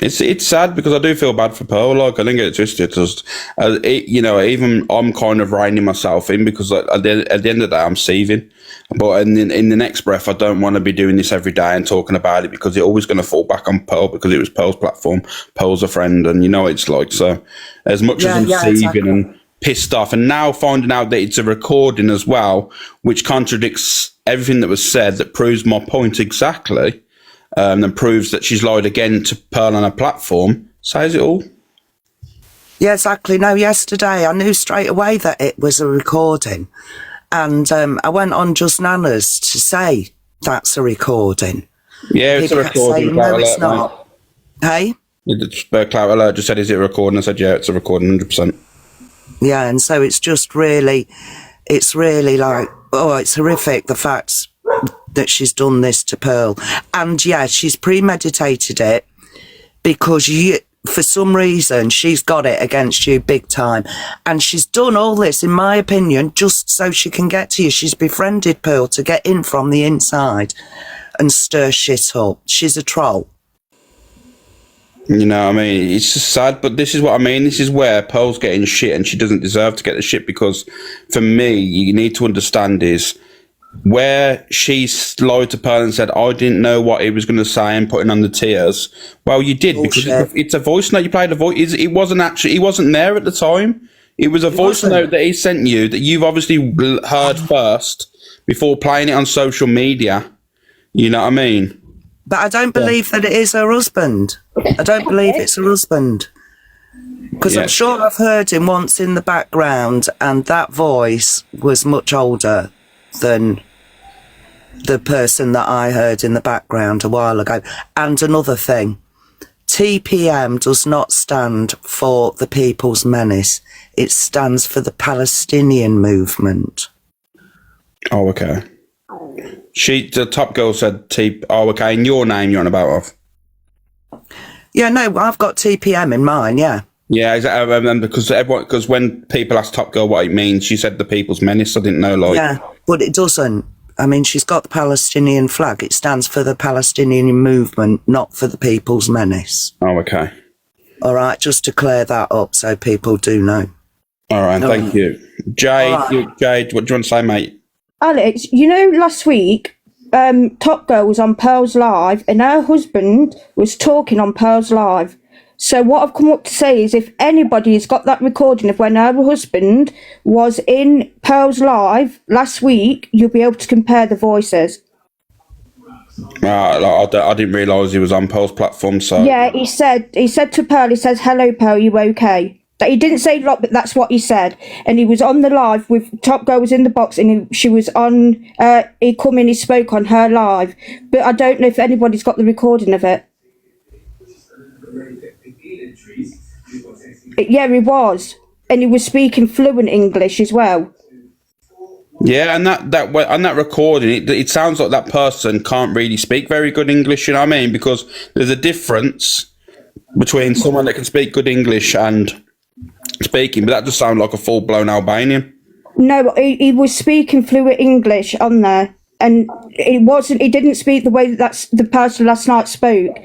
It's sad because I do feel bad for Pearl. Like, I didn't get it twisted. Just, even I'm kind of reining myself in because at the end of the day, I'm seething. But in the next breath, I don't want to be doing this every day and talking about it because it's always going to fall back on Pearl because it was Pearl's platform. Pearl's a friend, and you know what it's like. So as much as I'm seething and pissed off, and now finding out that it's a recording as well, which contradicts everything that was said, that proves my point exactly. And proves that she's lied again to Pearl on a platform, says it all. Yeah, exactly. No, yesterday I knew straight away that it was a recording. And I went on Just Nana's to say that's a recording. Yeah, it's a recording. No, it's not. Hey? Clout Alert just said, is it a recording? I said, yeah, it's a recording, 100%. Yeah, and so it's just really, it's like, oh, it's horrific, the facts that she's done this to Pearl. And yeah, she's premeditated it because for some reason she's got it against you big time, and she's done all this, in my opinion, just so she can get to you. She's befriended Pearl to get in from the inside and stir shit up. She's a troll. You know what I mean? It's just sad, but this is what I mean. This is where Pearl's getting shit and she doesn't deserve to get the shit, because for me, you need to understand is where she lied to Pearl and said, I didn't know what he was going to say and putting on the tears. Well, you did, because it's a voice note. You played a voice. It wasn't actually, he wasn't there at the time. It was a voice note that he sent you that you've obviously heard first before playing it on social media. You know what I mean? But I don't believe that it is her husband. I don't believe it's her husband. Because I'm sure I've heard him once in the background, and that voice was much older than the person that I heard in the background a while ago. And another thing, TPM does not stand for the People's Menace. It stands for the Palestinian movement. Oh, okay. The top girl said oh, okay, in your name you're on about of. Yeah, no, I've got TPM in mine, yeah. Yeah, exactly. Because when people ask Top Girl what it means, she said the People's Menace. I didn't know, like. Yeah, but it doesn't. I mean, she's got the Palestinian flag. It stands for the Palestinian movement, not for the People's Menace. Oh, okay. All right, just to clear that up so people do know. All right, thank you. Jade, Jade, what do you want to say, mate? Alex, you know, last week, Top Girl was on Pearl's Live and her husband was talking on Pearl's Live. So what I've come up to say is if anybody's got that recording of when her husband was in Pearl's Live last week, you'll be able to compare the voices. I didn't realise he was on Pearl's platform, so... Yeah, he said to Pearl, he says, hello, Pearl, you okay? He didn't say a lot, but that's what he said. And he was on the live with Top Girl was in the box, and she was on, he come in, he spoke on her live. But I don't know if anybody's got the recording of it. Yeah, he was. And he was speaking fluent English as well. Yeah, and that recording, it sounds like that person can't really speak very good English, you know what I mean? Because there's a difference between someone that can speak good English and speaking, but that just sounds like a full-blown Albanian. No, he was speaking fluent English on there, and he didn't speak the way that the person last night spoke.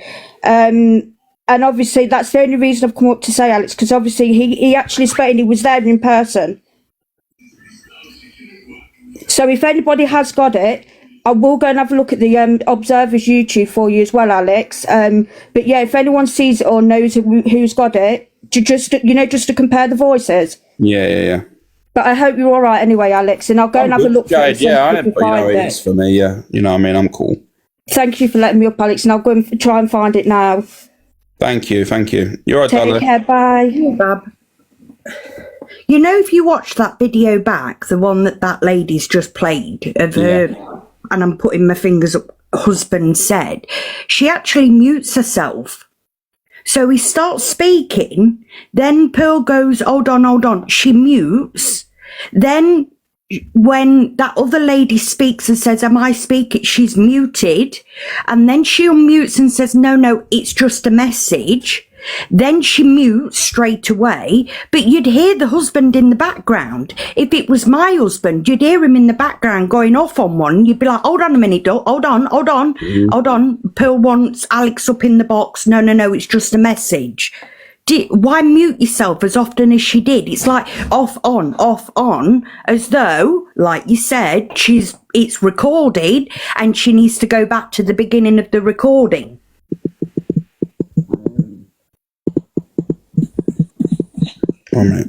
And obviously that's the only reason I've come up to say, Alex, because obviously he actually spoke and he was there in person. So if anybody has got it, I will go and have a look at the Observer's YouTube for you as well, Alex. But yeah, if anyone sees it or knows who's got it, just to compare the voices. Yeah. But I hope you're all right anyway, Alex, and I'll go and have a look for it. Yeah, it's for me, yeah. You know what I mean? I'm cool. Thank you for letting me up, Alex, and I'll go and try and find it now. Thank you. You're right, darling. Take care, bye. Bab. You know, if you watch that video back, the one that lady's just played of her, and I'm putting my fingers up, husband said, she actually mutes herself. So he starts speaking, then Pearl goes, hold on, she mutes. Then when that other lady speaks and says, am I speaking? She's muted. And then she unmutes and says, no, it's just a message. Then she mutes straight away, but you'd hear the husband in the background. If it was my husband, you'd hear him in the background going off on one. You'd be like, hold on a minute, hold on. Pearl wants Alex up in the box. No, it's just a message. Why mute yourself as often as she did? It's like off, on, as though, like you said, it's recorded and she needs to go back to the beginning of the recording. Oh, mate.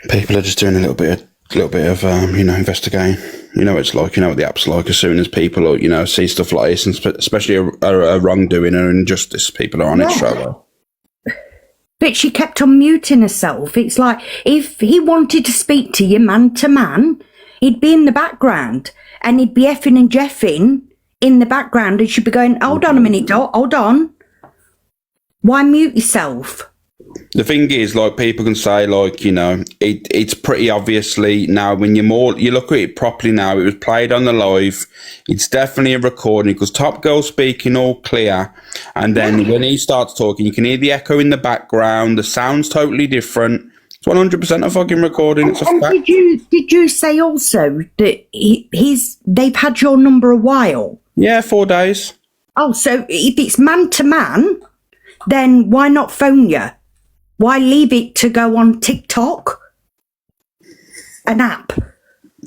People are just doing a little bit of investigating. You know what it's like. You know what the app's like. As soon as people, see stuff like this, and especially a wrongdoing or injustice, people are on it straight away. But she kept on muting herself. It's like, if he wanted to speak to you man to man, he'd be in the background and he'd be effing and jeffing in the background, and she'd be going, hold on a minute, hold on. Why mute yourself? The thing is, like, people can say, like, it's pretty obviously now when you look at it properly now, it was played on the live. It's definitely a recording because Top Girl's speaking all clear. And then when he starts talking, you can hear the echo in the background. The sound's totally different. It's 100% a fucking recording. It's a fact. Did you say also that they've had your number a while? Yeah, 4 days. Oh, so if it's man to man, then why not phone you? Why leave it to go on TikTok? An app?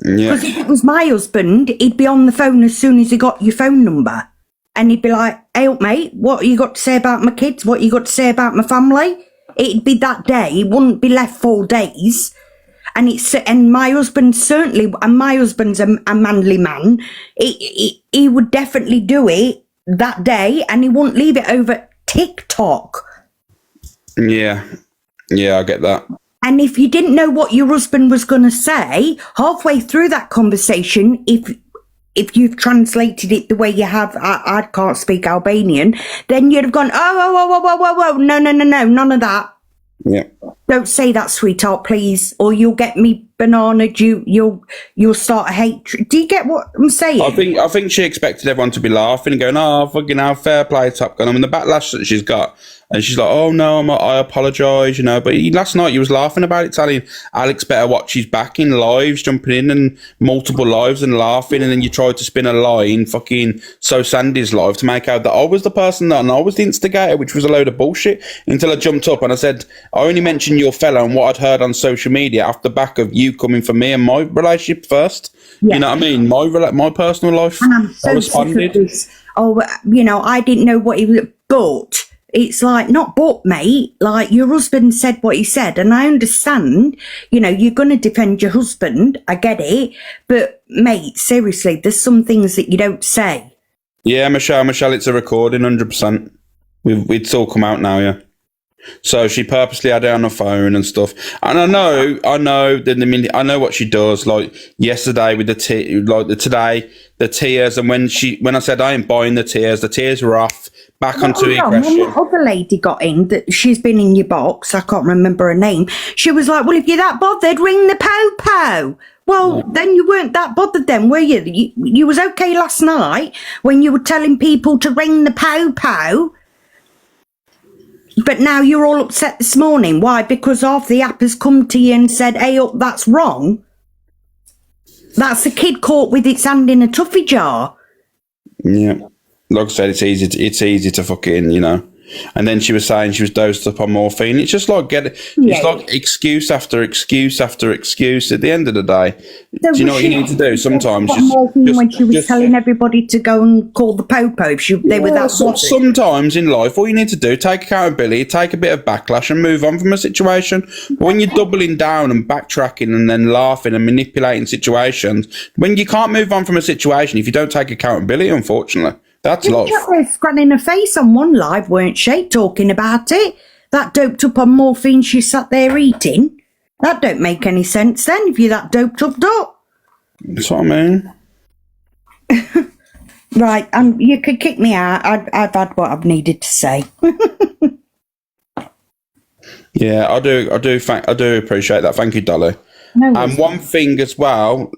Yeah. Because if it was my husband, he'd be on the phone as soon as he got your phone number. And he'd be like, hey, mate, what you got to say about my kids? What you got to say about my family? It'd be that day. It wouldn't be left 4 days. And my husband certainly, and my husband's a manly man, he would definitely do it that day, and he wouldn't leave it over TikTok. Yeah, I get that. And if you didn't know what your husband was going to say, halfway through that conversation, if you've translated it the way you have, I can't speak Albanian, then you'd have gone, whoa, no, none of that. Yeah. Don't say that, sweetheart, please, or you'll get me bananaed. You'll start a hatred. Do you get what I'm saying? I think she expected everyone to be laughing and going, "Oh, fucking hell, fair play, Top Gun." I mean, the backlash that she's got, and she's like, "Oh no, I apologise," But last night you was laughing about it, telling Alex better watch his back in lives, jumping in and multiple lives and laughing, and then you tried to spin a lie in fucking So Sandy's live to make out that I was the person and I was the instigator, which was a load of bullshit. Until I jumped up and I said, I only mentioned your fella and what I'd heard on social media off the back of you coming for me and my relationship first. Yeah. You know what I mean? My personal life. And I'm so sick of this. Oh, I didn't know what he was, but it's like, not but, mate, like your husband said what he said, and I understand, you're going to defend your husband, I get it, but mate, seriously, there's some things that you don't say. Yeah, Michelle, it's a recording, 100%. It's all come out now, yeah. So she purposely had it on her phone and stuff. And I know I know what she does. Like yesterday with the today, the tears, and when I said I ain't buying the tears were off. Back onto the aggression. When the other lady got in, that she's been in your box, I can't remember her name. She was like, "Well, if you're that bothered, ring the po-po." Well, then you weren't that bothered then, were you? You was okay last night when you were telling people to ring the po-po. But now you're all upset this morning. Why? Because half the app has come to you and said, "Hey, up, that's wrong." That's a kid caught with its hand in a toffee jar. Yeah. Like I said, it's easy to fucking, you know. And then she was saying she was dosed up on morphine. It's just like it's like excuse after excuse after excuse. At the end of the day, do you know what you need to do? Sometimes when she was telling everybody to go and call the po-po if they were that bothered. Sometimes in life, all you need to do, take accountability, take a bit of backlash and move on from a situation. But when you're doubling down and backtracking and then laughing and manipulating situations, when you can't move on from a situation if you don't take accountability, unfortunately. That's life. She was scanning her face on one live, weren't she, talking about it? That doped up on morphine she sat there eating. That don't make any sense then, if you're that doped up, Doc. That's what I mean. Right, you could kick me out. I've had what I've needed to say. Yeah, I do appreciate that. Thank you, Dolly. No and one thing as well,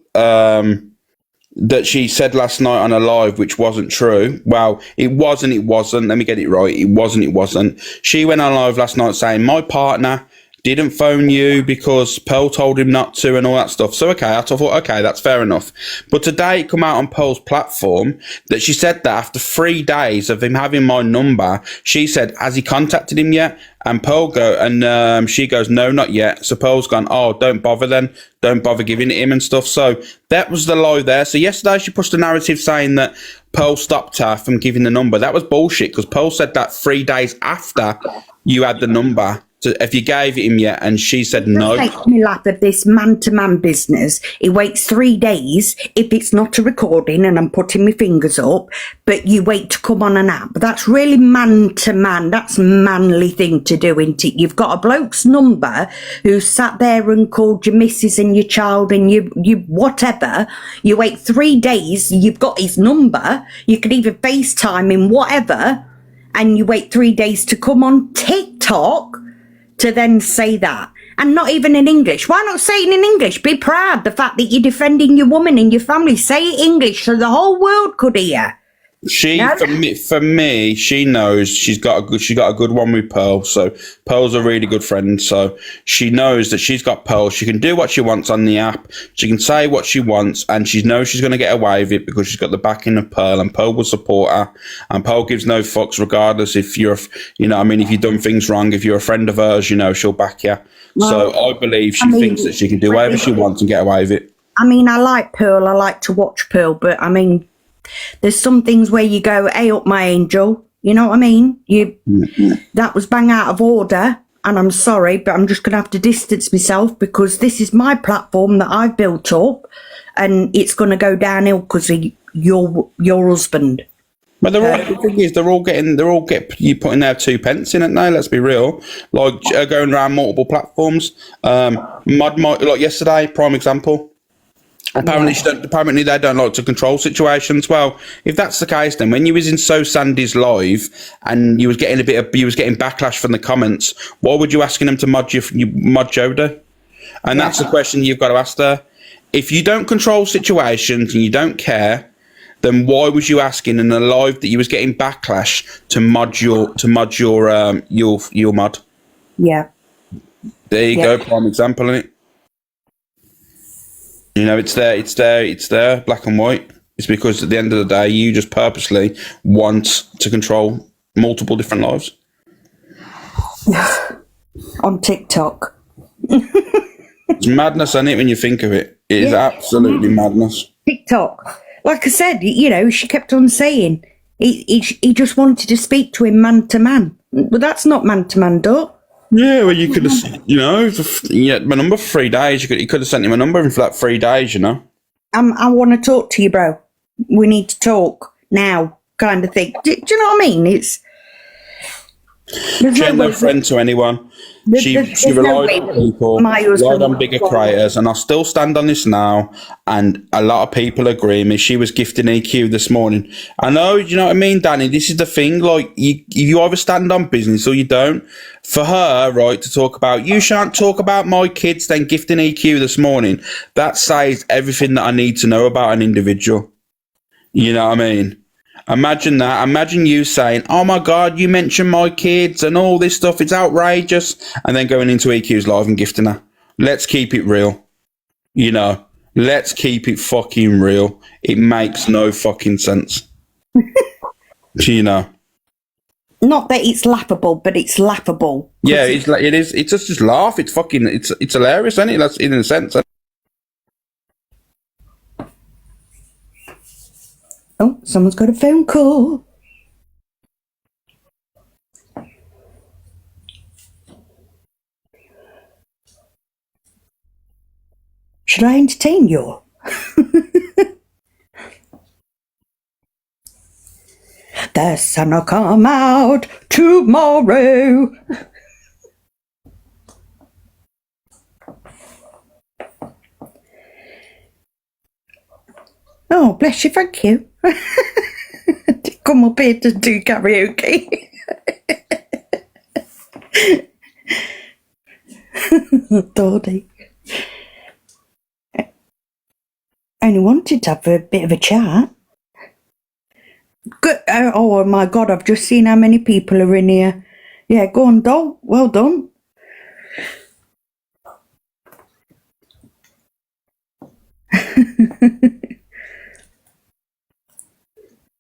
that she said last night on a live, which wasn't true. Well, it wasn't. Let me get it right. It wasn't. She went on live last night saying, my partner didn't phone you because Pearl told him not to and all that stuff. So, okay, I thought, okay, that's fair enough. But today it come out on Pearl's platform that she said that after 3 days of him having my number, she said, has he contacted him yet? And she goes, no, not yet. So Pearl's gone, oh, don't bother then. Don't bother giving it him and stuff. So that was the lie there. So yesterday she pushed a narrative saying that Pearl stopped her from giving the number. That was bullshit because Pearl said that 3 days after you had the number. So if you gave it him yet, and she said no. It makes me laugh at this man-to-man business. He waits 3 days if it's not a recording, and I'm putting my fingers up, but you wait to come on an app. That's really man-to-man. That's a manly thing to do, isn't it? You've got a bloke's number who sat there and called your missus and your child and you whatever. You wait 3 days, you've got his number. You can even FaceTime him, whatever, and you wait 3 days to come on TikTok to then say that, and not even in English. Why not say it in English? Be proud the fact that you're defending your woman and your family. Say it English so the whole world could hear. For me, she knows she's got a good one with Pearl. So Pearl's a really good friend. So she knows that she's got Pearl. She can do what she wants on the app. She can say what she wants, and she knows she's going to get away with it because she's got the backing of Pearl, and Pearl will support her. And Pearl gives no fucks, regardless if you're, if you've done things wrong. If you're a friend of hers, she'll back you. Well, so I believe she thinks that she can do whatever she wants and get away with it. I like Pearl. I like to watch Pearl, but there's some things where you go, hey up my angel, you know what I mean? That was bang out of order, and I'm sorry, but I'm just going to have to distance myself because this is my platform that I've built up, and it's going to go downhill because of your husband. But the thing is, they're all getting you putting their 2 pence in it now. Let's be real. Like going around multiple platforms. Like yesterday, prime example. Apparently they don't like to control situations. Well, if that's the case, then when you was in So Sandy's live and you was getting backlash from the comments, why would you asking them to mod Joda? And that's the question you've got to ask her. If you don't control situations and you don't care, then why was you asking in a live that you was getting backlash to mod your mod? Yeah. There you go, prime example, innit? It's there, black and white. It's because at the end of the day, you just purposely want to control multiple different lives. On TikTok. It's madness, isn't it, when you think of it? It is absolutely madness. TikTok. Like I said, she kept on saying he just wanted to speak to him man to man. But that's not man to man, Doc. Yeah, well, you could have, my number for 3 days. You could have sent him a number for 3 days, I want to talk to you, bro. We need to talk now, kind of thing. Do you know what I mean? It's She ain't no friend to anyone. She relied on people, relied on bigger creators, and I still stand on this now. And a lot of people agree with me. She was gifting EQ this morning. I know, you know what I mean, Danny? This is the thing. Like, you either stand on business or you don't. For her, right, to talk about, you shan't talk about my kids, then gifting EQ this morning, that says everything that I need to know about an individual. You know what I mean? Imagine that. Imagine you saying, oh my God, you mentioned my kids and all this stuff. It's outrageous. And then going into EQ's live and gifting her. Let's keep it real. You know, let's keep it fucking real. It makes no fucking sense. You know. not that it's laughable, but it's laughable. Yeah, it is. It's just laugh. It's fucking, it's hilarious, isn't it? That's in a sense. Oh, someone's got a phone call. Should I entertain you? The sun will come out tomorrow. Oh, bless you, thank you. Come up here to do karaoke. Doddy. Only wanted to have a bit of a chat. Good. Oh my God, I've just seen how many people are in here. Yeah, go on, doll. Well done.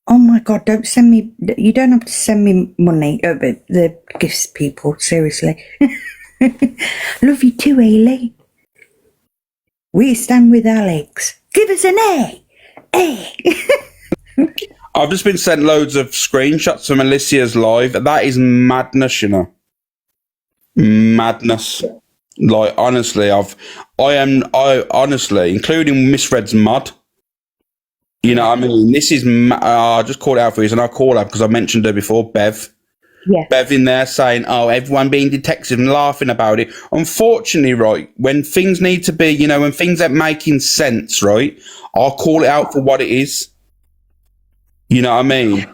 Oh my God, don't send me, you don't have to send me money, the gifts, people, seriously. Love you too, Hayley. We stand with Alex. Give us an A. A. I've just been sent loads of screenshots from Alicia's live. That is madness, you know. Madness. Like, honestly, I honestly, including Misread's mod. You know what I mean? This is, I just called it out for you, and I'll call her because I mentioned her before, Bev. Yeah. Bev in there saying, oh, everyone being detective and laughing about it. Unfortunately, right, when things need to be, you know, when things aren't making sense, right, I'll call it out for what it is. You know what I mean?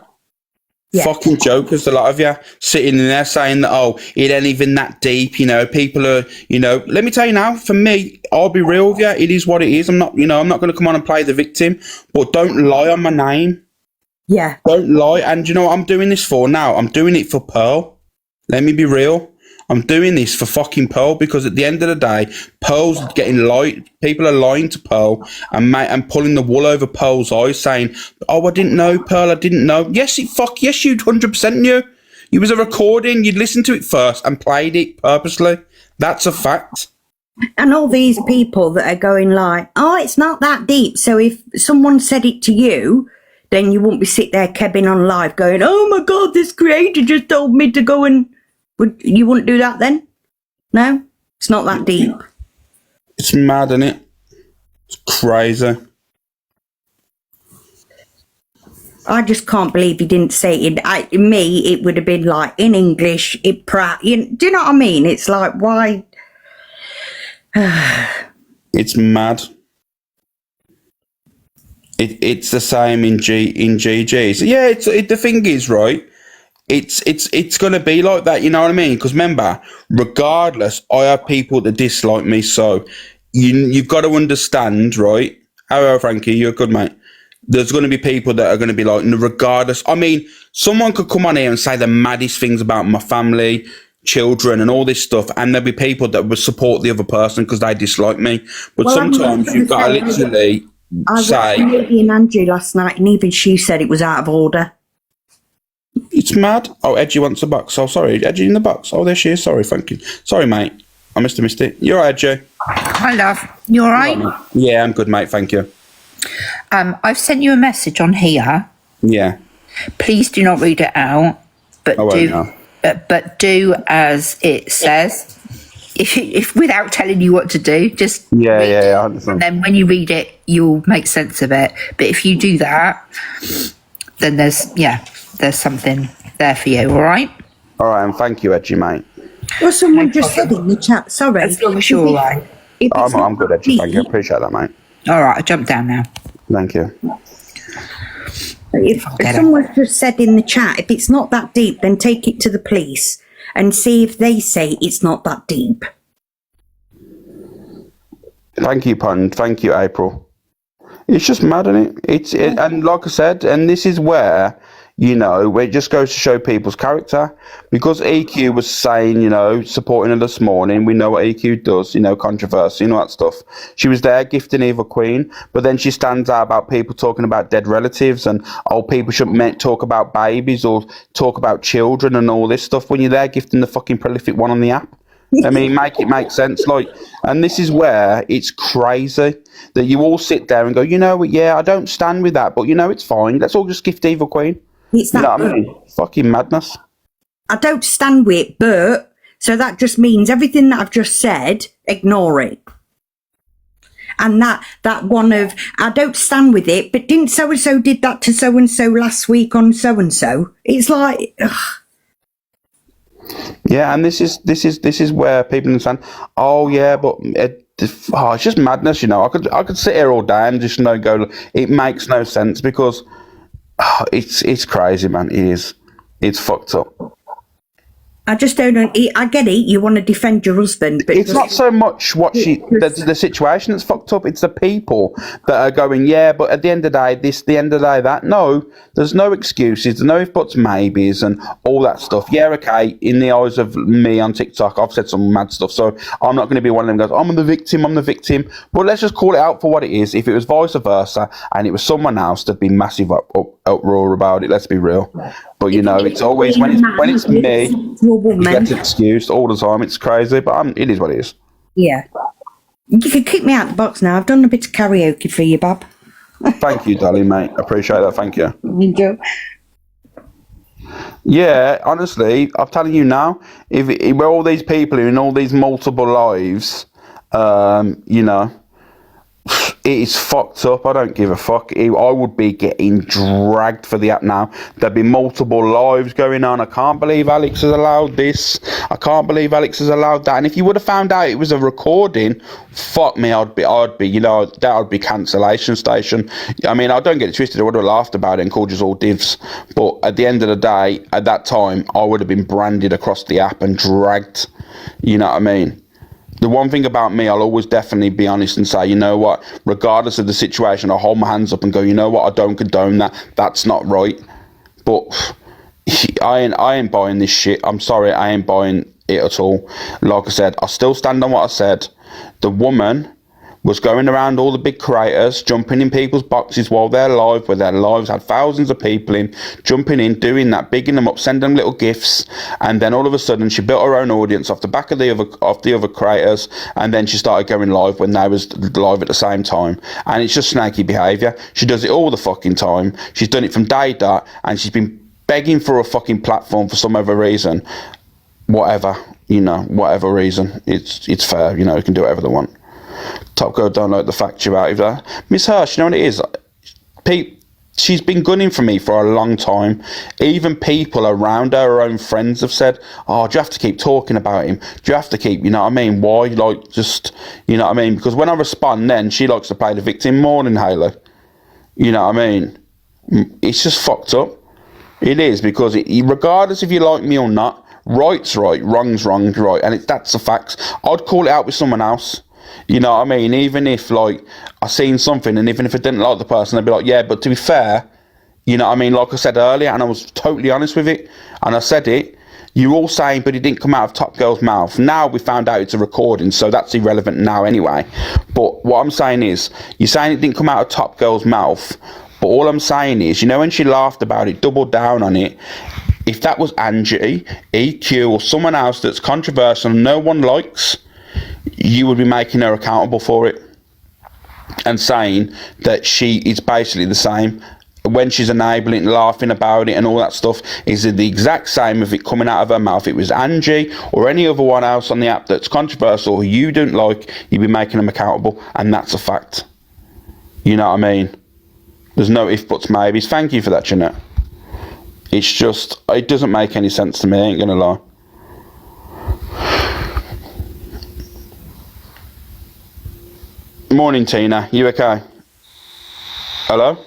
Yeah. Fucking jokers, a lot of you, sitting in there saying that, oh, it ain't even that deep, you know, people are, you know, let me tell you now, for me, I'll be real with you, it is what it is. I'm not, you know, I'm not going to come on and play the victim, but don't lie on my name. Yeah. Don't lie. And you know what I'm doing this for now? I'm doing it for Pearl. Let me be real. I'm doing this for fucking Pearl because at the end of the day, Pearl's getting lied. People are lying to Pearl and pulling the wool over Pearl's eyes saying, oh, I didn't know, Pearl, I didn't know. Yes, you'd 100% knew. You was a recording. You'd listened to it first and played it purposely. That's a fact. And all these people that are going like, oh, it's not that deep. So if someone said it to you, then you won't be sitting there kebbing on live going, oh my God, this creator just told me to go and... You wouldn't do that then? No? It's not that deep. It's mad, isn't it? It's crazy. I just can't believe he didn't say it. It would have been like in English, do you know what I mean? It's like, why? It's mad. It's the same in GG. So yeah, the thing is, right, it's going to be like that, you know what I mean? Because remember, regardless, I have people that dislike me, so you've got to understand, right? Hello, Frankie, you're a good mate. There's going to be people that are going to be like, regardless. I mean, someone could come on here and say the maddest things about my family, children, and all this stuff, and there'll be people that would support the other person because they dislike me. But sometimes you've got to literally say... I watched Lady and Andrew last night, and even she said it was out of order. It's mad. Oh, Edgy wants a box. Oh, sorry. Edgy in the box. Oh, there she is. Sorry, thank you. Sorry, mate. I missed it. You're right, Edgy. Hi, love. You all right? Yeah, I'm good, mate. Thank you. I've sent you a message on here. Yeah. Please do not read it out, but do as it says. if without telling you what to do, just Yeah, read yeah, it. yeah, And 100%. then when you read it, you'll make sense of it. But if you do that, then there's something there for you. All right. All right, and thank you, Edgy, mate. Well, someone just said in the chat, sorry. As long as you're all right. I'm good, Edgy, thank you. I appreciate that, mate. All right, I'll jump down now. Thank you. If someone just said in the chat, if it's not that deep, then take it to the police and see if they say it's not that deep. Thank you, Pond. Thank you, April. It's just mad, isn't it? And like I said, and this is where, you know, where it just goes to show people's character. Because EQ was saying, you know, supporting her this morning, we know what EQ does, you know, controversy and all that stuff. She was there gifting Eva Queen, but then she stands out about people talking about dead relatives and, oh, people shouldn't talk about babies or talk about children and all this stuff when you're there gifting the fucking prolific one on the app. I mean, make it make sense. Like, and this is where it's crazy that you all sit there and go, you know what, yeah, I don't stand with that, but you know, it's fine. Let's all just gift Eva Queen. It's You know that what I mean? Fucking madness. I don't stand with it, but so that just means everything that I've just said, ignore it. And that one of I don't stand with it, but didn't so and so did that to so and so last week on so and so. It's like ugh. Yeah, and this is where people understand. Oh yeah, but it's just madness. You know, I could sit here all day and just go. It makes no sense because it's crazy, man. It is. It's fucked up. I just don't know. I get it. You want to defend your husband, but It's not so much what the situation that's fucked up. It's the people that are going, yeah, but at the end of the day, the end of the day, that. No, there's no excuses. There's no if buts, maybes, and all that stuff. Yeah, okay, in the eyes of me on TikTok, I've said some mad stuff, so I'm not going to be one of them guys, I'm the victim. But let's just call it out for what it is. If it was vice versa and it was someone else, there'd be massive uproar about it. Let's be real. But you know, it's always when it's me, it gets excused all the time. It's crazy, but it is what it is. Yeah. You can kick me out the box now. I've done a bit of karaoke for you, Bob. Thank you, darling, mate. Appreciate that. Thank you. You do. Yeah, honestly, I'm telling you now, if we're all these people in all these multiple lives, you know, it is fucked up. I don't give a fuck. I would be getting dragged for the app now. There'd be multiple lives going on. I can't believe Alex has allowed this. I can't believe Alex has allowed that. And if you would have found out it was a recording, fuck me, I'd be, you know, that would be cancellation station. I mean, I don't get it twisted. I would have laughed about it and called you all divs. But at the end of the day, at that time, I would have been branded across the app and dragged. You know what I mean? The one thing about me, I'll always definitely be honest and say, you know what, regardless of the situation, I'll hold my hands up and go, you know what, I don't condone that. That's not right. But I ain't buying this shit. I'm sorry, I ain't buying it at all. Like I said, I still stand on what I said. The woman was going around all the big creators, jumping in people's boxes while they're live, where their lives had thousands of people in, jumping in, doing that, bigging them up, sending them little gifts, and then all of a sudden she built her own audience off the back of the other creators, and then she started going live when they was live at the same time, and it's just snaky behaviour. She does it all the fucking time. She's done it from day dot, and she's been begging for a fucking platform for some other reason. Whatever, you know, whatever reason, it's fair, you know, you can do whatever they want. Top Girl don't like the fact you're out of there. Miss Hirsch, you know what it is? Pete, she's been gunning for me for a long time. Even people around her own friends have said, oh, do you have to keep talking about him? Do you have to keep, you know what I mean? Why? Like, just, you know what I mean? Because when I respond then, she likes to play the victim more than Haley. You know what I mean? It's just fucked up. It is, because regardless if you like me or not, right's right, wrong's right, and that's the facts. I'd call it out with someone else. You know what I mean? Even if, like, I seen something, and even if I didn't like the person, I'd be like, yeah, but to be fair, you know what I mean? Like I said earlier, and I was totally honest with it, and I said it, you're all saying, but it didn't come out of Top Girl's mouth. Now we found out it's a recording, so that's irrelevant now anyway. But what I'm saying is, you're saying it didn't come out of Top Girl's mouth, but all I'm saying is, you know, when she laughed about it, doubled down on it, if that was Angie, EQ, or someone else that's controversial and no one likes, you would be making her accountable for it and saying that she is basically the same when she's enabling, laughing about it and all that stuff, is the exact same of it coming out of her mouth. If it was Angie or any other one else on the app that's controversial who you don't like, you'd be making them accountable, and that's a fact. You know what I mean? There's no if, buts, maybes. Thank you for that, Jeanette. It's just, it doesn't make any sense to me, I ain't gonna lie. Morning, Tina. You okay? Hello?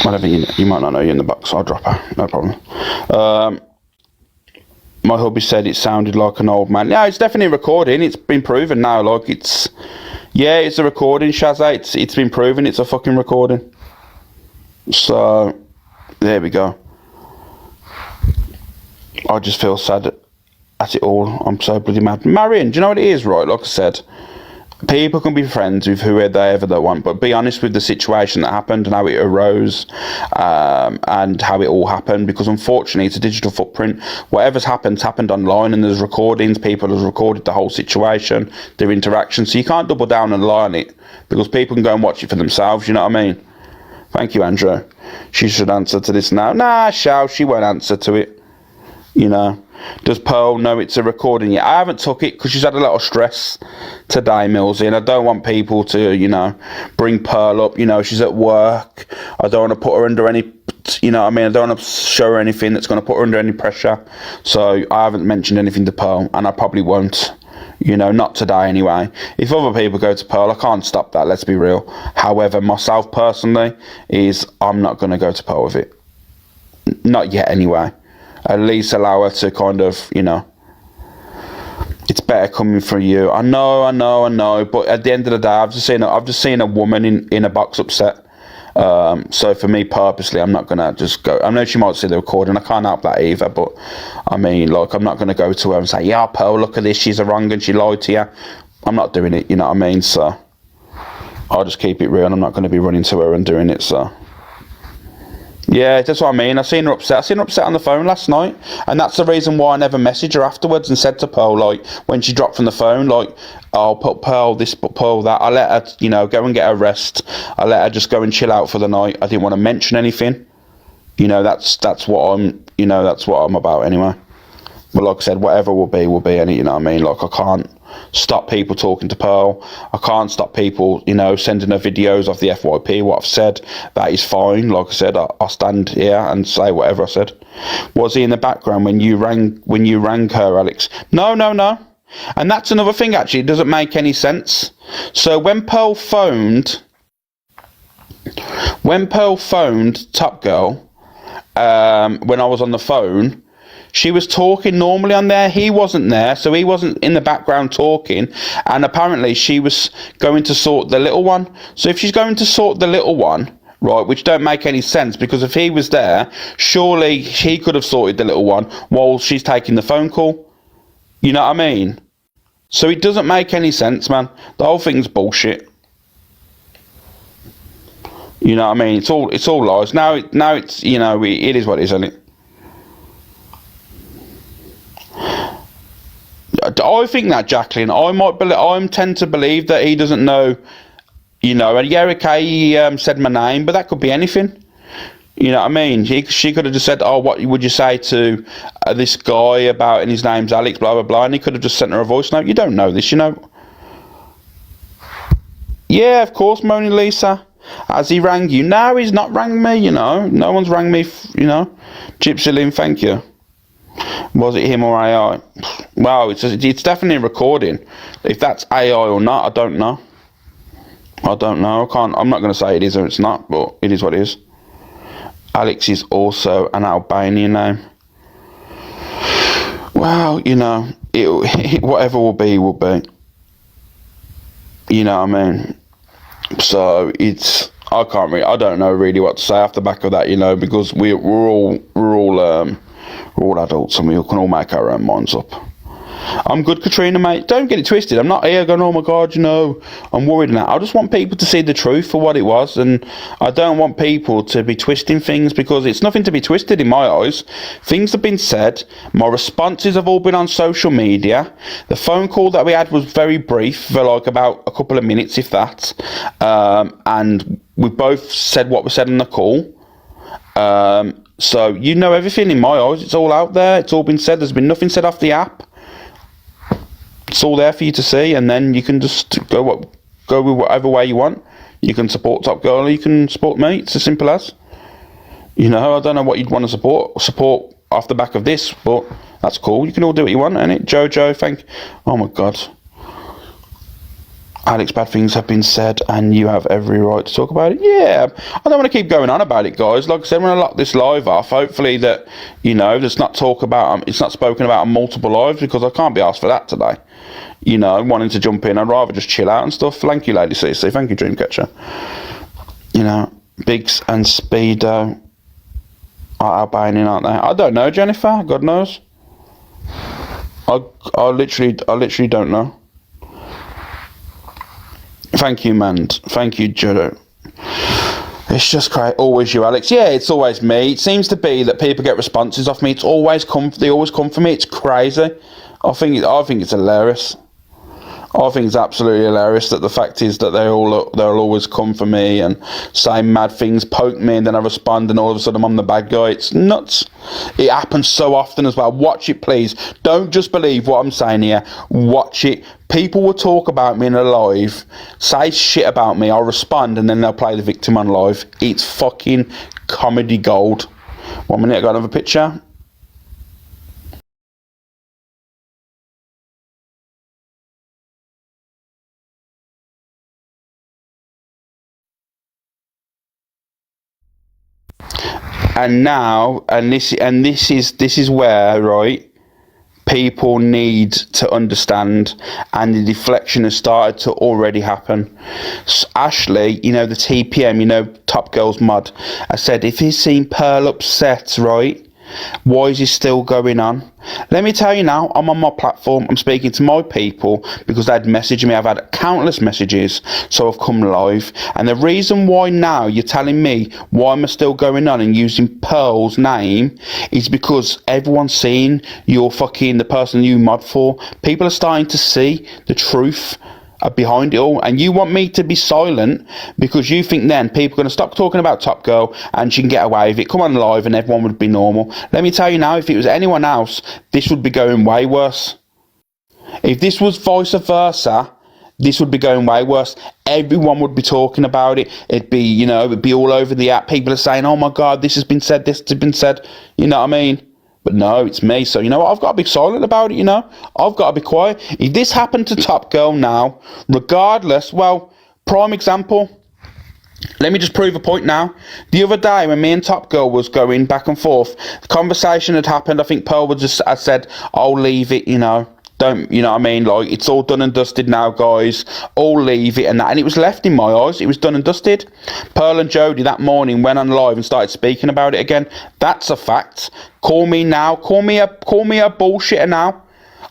Whatever, you might not know you're in the box. I'll drop her. No problem. My hubby said it sounded like an old man. Yeah, it's definitely recording. It's been proven now. Like, it's... Yeah, it's a recording, Shazza. It's been proven it's a fucking recording. So, there we go. I just feel sad at it all. I'm so bloody mad. Marion, do you know what it is, right? Like I said... People can be friends with whoever they want, but be honest with the situation that happened and how it arose, and how it all happened, because unfortunately it's a digital footprint. Whatever's happened online, and there's recordings. People have recorded the whole situation, their interaction, so you can't double down and lie on it, because people can go and watch it for themselves, you know what I mean? Thank you, Andrew. She should answer to this now. Nah, she won't answer to it, you know. Does Pearl know it's a recording yet? I haven't took it because she's had a lot of stress today, Millsy, and I don't want people to, you know, bring Pearl up. You know, she's at work. I don't want to put her under any, you know what I mean? I don't want to show her anything that's going to put her under any pressure. So I haven't mentioned anything to Pearl, and I probably won't. You know, not today anyway. If other people go to Pearl, I can't stop that, let's be real. However, myself personally, I'm not going to go to Pearl with it. Not yet anyway. At least allow her to kind of, you know, it's better coming from you. I know, but at the end of the day, I've just seen a woman in a box upset. So for me, purposely, I'm not gonna just go. I know she might see the recording. I can't help that either. But I mean, like, I'm not gonna go to her and say, "Yeah, Pearl, look at this. She's a wrong and she lied to you." I'm not doing it. You know what I mean? So I'll just keep it real. I'm not gonna be running to her and doing it. So. Yeah, that's what I mean. I seen her upset on the phone last night, and that's the reason why I never messaged her afterwards and said to Pearl, like, when she dropped from the phone, like, I'll put Pearl this, put Pearl that. I let her, you know, go and get her rest. I let her just go and chill out for the night. I didn't want to mention anything. You know, that's what I'm about anyway. But like I said, whatever will be, any, you know what I mean? Like, I can't stop people talking to Pearl. I can't stop people, you know, sending her videos of the FYP, what I've said. That is fine. Like I said, I'll stand here and say whatever I said. Was he in the background when you rang her, Alex? No. And that's another thing, actually. It doesn't make any sense. So when Pearl phoned Top Girl, when I was on the phone, she was talking normally on there. He wasn't there, so he wasn't in the background talking. And apparently she was going to sort the little one. So if she's going to sort the little one, right, which don't make any sense, because if he was there, surely he could have sorted the little one while she's taking the phone call. You know what I mean? So it doesn't make any sense, man. The whole thing's bullshit. You know what I mean? It's all lies. Now it's, you know, it is what it is, isn't it? I think that, Jacqueline, I tend to believe that he doesn't know, you know, and yeah, okay, he said my name, but that could be anything. You know what I mean? She could have just said, oh, what would you say to this guy about, and his name's Alex, blah, blah, blah, and he could have just sent her a voice note. You don't know this, you know. Yeah, of course, Mona Lisa. Has he rang you? No, he's not rang me, you know. No one's rang me, you know. Gypsy Lynn, thank you. Was it him or AI? Well, it's definitely a recording. If that's AI or not, I don't know. I'm not going to say it is or it's not, but it is what it is. Alex is also an Albanian name. Well, you know, whatever will be, will be. You know what I mean? So I don't know really what to say off the back of that, you know, because we're all adults and we can all make our own minds up. I'm good, Katrina, mate. Don't get it twisted. I'm not here going, oh my God, you know, I'm worried now. I just want people to see the truth for what it was, and I don't want people to be twisting things, because it's nothing to be twisted in my eyes. Things have been said. My responses have all been on social media. The phone call that we had was very brief, for like about a couple of minutes, if that. And we both said what was said on the call. So you know everything in my eyes. It's all out there. It's all been said. There's been nothing said off the app. It's all there for you to see, and then you can just go with whatever way you want. You can support Top Girl, or you can support me. It's as simple as. You know, I don't know what you'd want to support off the back of this, but that's cool. You can all do what you want, innit? Jojo, oh my God. Alex, bad things have been said, and you have every right to talk about it. Yeah, I don't want to keep going on about it, guys. Like I said, when I lock this live off, hopefully that, you know, it's not spoken about on multiple lives, because I can't be asked for that today. You know, wanting to jump in, I'd rather just chill out and stuff. Thank you, Lady CC. Thank you, Dreamcatcher. You know, Biggs and Speedo are Albanian, aren't they? I don't know, Jennifer. God knows. I literally don't know. Thank you, man. Thank you, Jodo. It's just crazy. Always you, Alex. Yeah, it's always me. It seems to be that people get responses off me. They always come for me. It's crazy. I think it's hilarious. I think it's absolutely hilarious that the fact is that they'll always come for me and say mad things, poke me, and then I respond, and all of a sudden I'm the bad guy. It's nuts. It happens so often as well. Watch it, please. Don't just believe what I'm saying here. Watch it. People will talk about me in a live, say shit about me, I'll respond, and then they'll play the victim on live. It's fucking comedy gold. 1 minute, I got another picture. And now, this is where, right, people need to understand, and the deflection has started to already happen. So Ashley, you know, the TPM, you know, Top Girl's mod, I said, if he's seen Pearl upset, right, why is he still going on? Let me tell you now, I'm on my platform, I'm speaking to my people because they'd messaged me. I've had countless messages, so I've come live. And the reason why now you're telling me why am I still going on and using Pearl's name is because everyone's seeing you're fucking the person you mod for. People are starting to see the truth behind it all, and you want me to be silent because you think then people are going to stop talking about Top Girl and she can get away with it, come on live and everyone would be normal. Let me tell you now, if it was anyone else, this would be going way worse. If this was vice versa, this would be going way worse. Everyone would be talking about it. It'd be, you know, it'd be all over the app. People are saying, oh my God, this has been said, this has been said, you know what I mean? But no, it's me. So, you know what? I've got to be silent about it, you know? I've got to be quiet. If this happened to Top Girl now, regardless, well, prime example, let me just prove a point now. The other day when me and Top Girl was going back and forth, the conversation had happened. I think Pearl would just, I said, I'll leave it, you know. Don't, you know what I mean? Like, it's all done and dusted now, guys. All leave it and that. And it was left in my eyes. It was done and dusted. Pearl and Jodie that morning went on live and started speaking about it again. That's a fact. Call me now. Call me a bullshitter now.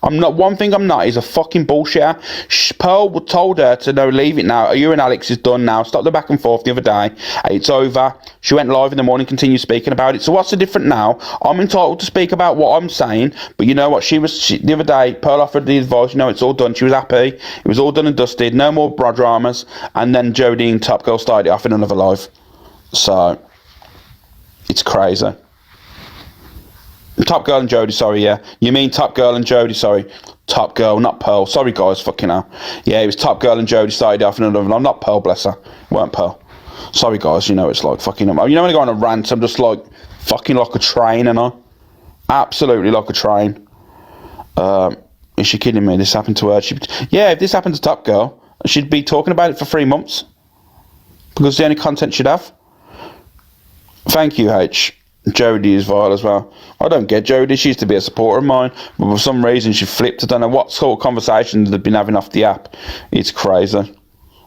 I'm not. One thing I'm not is a fucking bullshitter. Pearl told her to no, leave it now. You and Alex is done now. Stop the back and forth the other day. It's over. She went live in the morning, continued speaking about it. So what's the difference now? I'm entitled to speak about what I'm saying. But you know what? The other day, Pearl offered the advice. You know, it's all done. She was happy. It was all done and dusted. No more bra dramas. And then Jodie and Top Girl started it off in another live. So it's crazy. Top Girl and Jodie, sorry, yeah. You mean Top Girl and Jodie, sorry. Top Girl, not Pearl. Sorry, guys, fucking hell. Yeah, it was Top Girl and Jodie started off in another. I'm not Pearl, bless her. It weren't Pearl. Sorry, guys, you know it's like fucking... You know when I go on a rant, I'm just like fucking like a train, and I... Absolutely like a train. Is she kidding me? This happened to her. Yeah, if this happened to Top Girl, she'd be talking about it for 3 months. Because the only content she'd have. Thank you, H. Jodie is vile as well. I don't get Jodie. She used to be a supporter of mine, but for some reason she flipped. I don't know what sort of conversations they've been having off the app. It's crazy.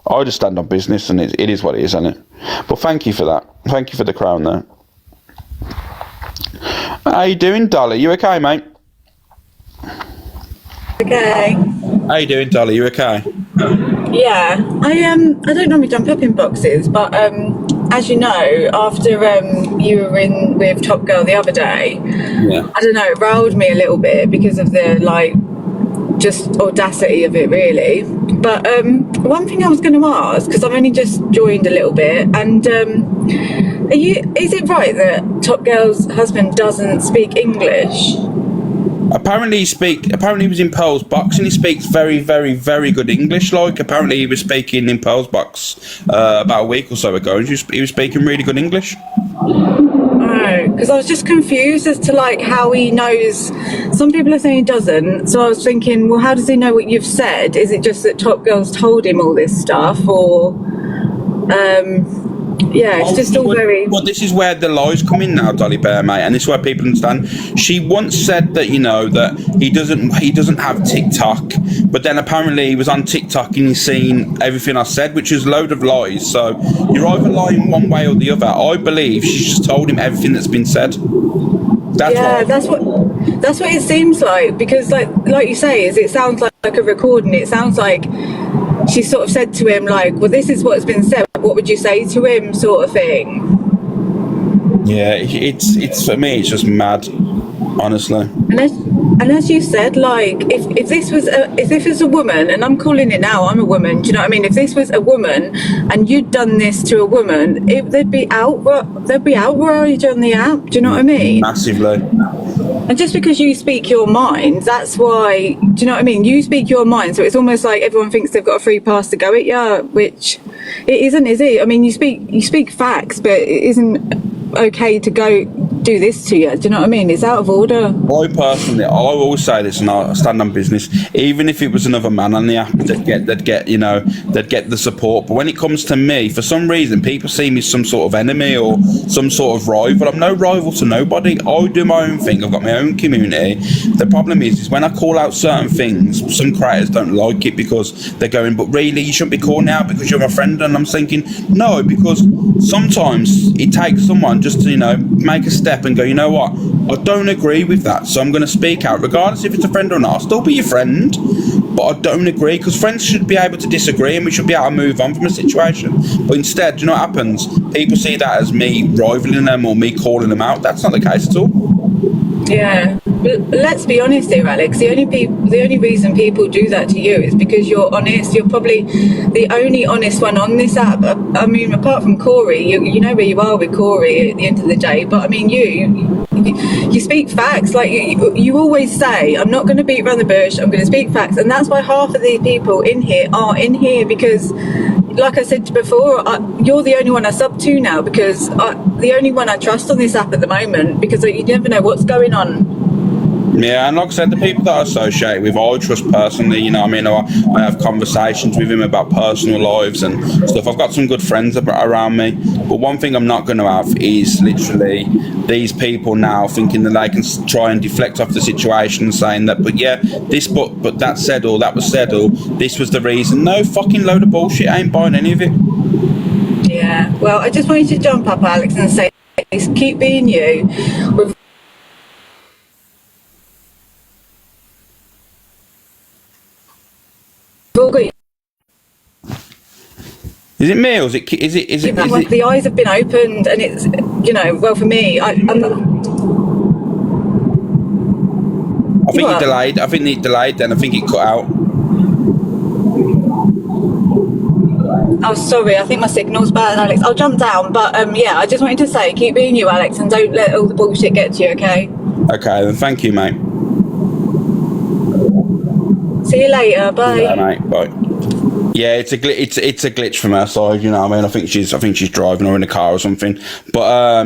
I just stand on business, and it is what it is, isn't it? But thank you for that. Thank you for the crown there. How you doing, Dolly? You okay, mate? okay? How you doing, Dolly? You okay? Yeah, I don't normally jump up in boxes, but as you know, after you were in with Top Girl the other day, Yeah. I don't know, it riled me a little bit because of the just audacity of it, really. But one thing I was going to ask, because I've only just joined a little bit, and is it right that Top Girl's husband doesn't speak English? Apparently he was in Pearl's box and he speaks very, very, very good English. Like, apparently he was speaking in Pearl's box about a week or so ago, and he was speaking really good English. Oh, because I was just confused as to how he knows. Some people are saying he doesn't, so I was thinking, well, how does he know what you've said? Is it just that Top Girl's told him all this stuff, or yeah, it's just all very... Well, this is where the lies come in now, Dolly Bear, mate, and this is where people understand. She once said that, that he doesn't have TikTok, but then apparently he was on TikTok and he's seen everything I said, which is a load of lies. So you're either lying one way or the other. I believe she's just told him everything that's been said. That's what it seems like, because like you say, it sounds like a recording. It sounds like she sort of said to him, well, this is what's been said, what would you say to him, sort of thing. Yeah, it's for me, it's just mad, honestly. And as you said, if this was a woman, and I'm calling it now, I'm a woman, do you know what I mean? If this was a woman and you'd done this to a woman, they'd be outraged on the app, do you know what I mean? Massively. And just because you speak your mind, that's why, do you know what I mean? You speak your mind, so it's almost like everyone thinks they've got a free pass to go at you, which it isn't, is it? I mean, you speak facts, but it isn't okay to go do this to you. Do you know what I mean? It's out of order. I always say this, and I stand on business. Even if it was another man on the app, they'd get the support. But when it comes to me, for some reason, people see me as some sort of enemy or some sort of rival. I'm no rival to nobody. I do my own thing. I've got my own community. The problem is when I call out certain things, some creators don't like it because they're going, but really, you shouldn't be calling out because you're my friend. And I'm thinking, no, because sometimes it takes someone just to, make a step and go, you know what, I don't agree with that, so I'm going to speak out, regardless if it's a friend or not. I'll still be your friend, but I don't agree, because friends should be able to disagree and we should be able to move on from a situation. But instead, do you know what happens? People see that as me rivaling them or me calling them out. That's not the case at all. Yeah, but let's be honest here, Alex. The only reason people do that to you is because you're honest. You're probably the only honest one on this app. I mean, apart from Corey, you know where you are with Corey at the end of the day. But I mean, you speak facts. Like you always say, I'm not going to beat around the bush. I'm going to speak facts, and that's why half of these people in here are in here because, like I said before, you're the only one I sub to now because the only one I trust on this app at the moment because you never know what's going on. Yeah, and like I said, the people that I associate with, I trust personally, I have conversations with him about personal lives and stuff. I've got some good friends around me, but one thing I'm not going to have is literally these people now thinking that they can try and deflect off the situation saying that, but that said or that was said or this was the reason. No fucking load of bullshit, I ain't buying any of it. Yeah, well, I just wanted to jump up, Alex, and say, keep being you. Is it me or is it? The eyes have been opened, and it's well for me. I think it delayed. I think it delayed. Then I think it cut out. Oh, sorry. I think my signal's bad, Alex. I'll jump down, but yeah, I just wanted to say, keep being you, Alex, and don't let all the bullshit get to you. Okay. Okay, then. Thank you, mate. See you later. Bye. Yeah, mate. Bye. Yeah, it's a glitch from her side, you know what I mean? I think she's driving or in a car or something. But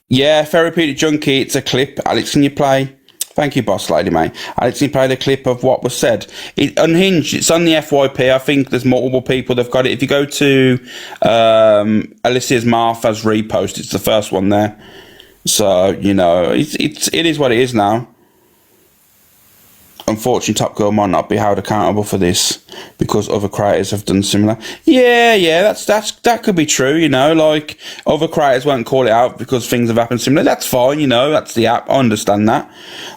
yeah, Therapeutic Junkie, it's a clip. Alex, can you play? Thank you, boss lady, mate. Alex, can you play the clip of what was said? It Unhinged, it's on the FYP. I think there's multiple people that've got it. If you go to Alicia's Martha's repost, it's the first one there. So, it is what it is now. unfortunately, Top Girl might not be held accountable for this because other creators have done similar. Yeah, that could be true. You know, like other creators won't call it out because things have happened similar. That's fine. You know, that's the app. I understand that.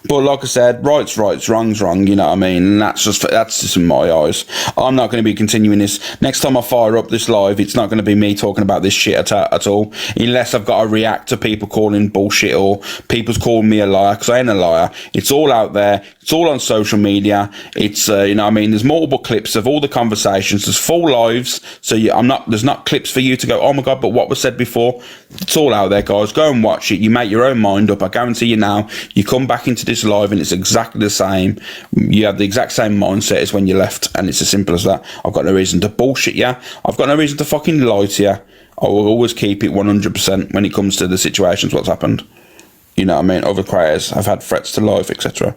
But like I said, right's right, wrong's wrong. You know what I mean? And that's just in my eyes. I'm not going to be continuing this. Next time I fire up this live, it's not going to be me talking about this shit at all, unless I've got to react to people calling bullshit or people's calling me a liar, because I ain't a liar. It's all out there. It's all on social media. It's you know what I mean, there's multiple clips of all the conversations. There's full lives, so there's not clips for you to go, oh my god, but what was said before. It's all out there, guys. Go and watch it. You make your own mind up. I guarantee you now, you come back into this live and it's exactly the same. You have the exact same mindset as when you left, and it's as simple as that. I've got no reason to bullshit you. I've got no reason to fucking lie to you. I will always keep it 100% when it comes to the situations, what's happened. You know what I mean? Other creators have had threats to life, etc.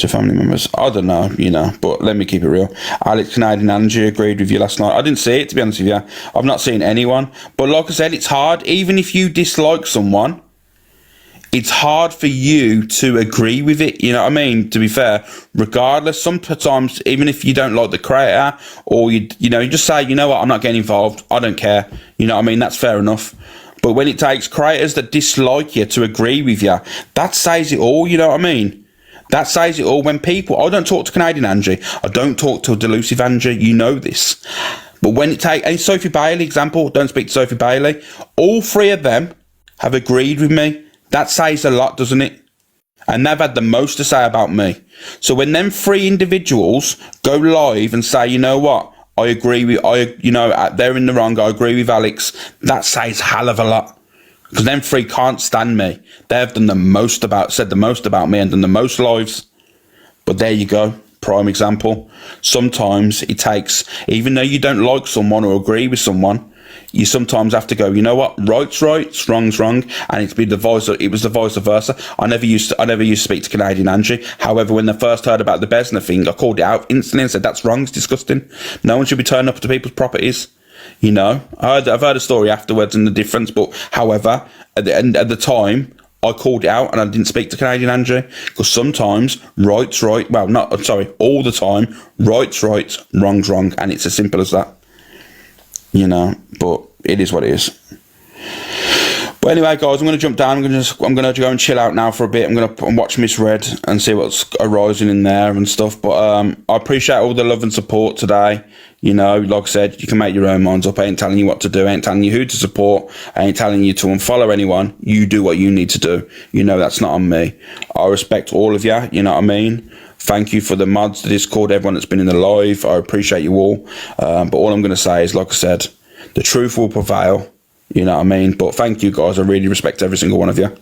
to family members. I don't know, you know, but let me keep it real. Alex Canadian Angie agreed with you last night. I didn't see it, to be honest with you. I've not seen anyone. But like I said, it's hard. Even if you dislike someone, it's hard for you to agree with it. You know what I mean? To be fair, regardless, sometimes, even if you don't like the creator, or you just say, you know what, I'm not getting involved. I don't care. You know what I mean? That's fair enough. But when it takes creators that dislike you to agree with you, that says it all. You know what I mean? That says it all. When people, I don't talk to Canadian Angie. I don't talk to Delusive Angie. You know this. But when it takes, and Sophie Bailey, example, don't speak to Sophie Bailey. All three of them have agreed with me. That says a lot, doesn't it? And they've had the most to say about me. So when them three individuals go live and say, you know what, I agree with, they're in the wrong, I agree with Alex, that says hell of a lot. Because them three can't stand me. They've said the most about me and done the most lives. But there you go. Prime example. Sometimes it takes, even though you don't like someone or agree with someone, you sometimes have to go, you know what, right's right, wrong's wrong, and it was the vice versa. I never used to speak to Canadian Angie. However, when they first heard about the Besna thing, I called it out instantly and said, that's wrong, it's disgusting. No one should be turning up to people's properties. You know, I've heard a story afterwards and the difference, but however, at the time, I called it out and I didn't speak to Canadian Angie, because sometimes right's right, all the time, right's right, wrong's wrong, and it's as simple as that. You know, but it is what it is. But anyway, guys, I'm going to jump down. I'm going to go and chill out now for a bit. I'm going to watch Miss Red and see what's arising in there and stuff. But I appreciate all the love and support today. You know, like I said, you can make your own minds up. I ain't telling you what to do. I ain't telling you who to support. I ain't telling you to unfollow anyone. You do what you need to do. You know, that's not on me. I respect all of you. You know what I mean? Thank you for the mods, the Discord, everyone that's been in the live. I appreciate you all. But all I'm going to say is, like I said, the truth will prevail. You know what I mean? But thank you, guys. I really respect every single one of you.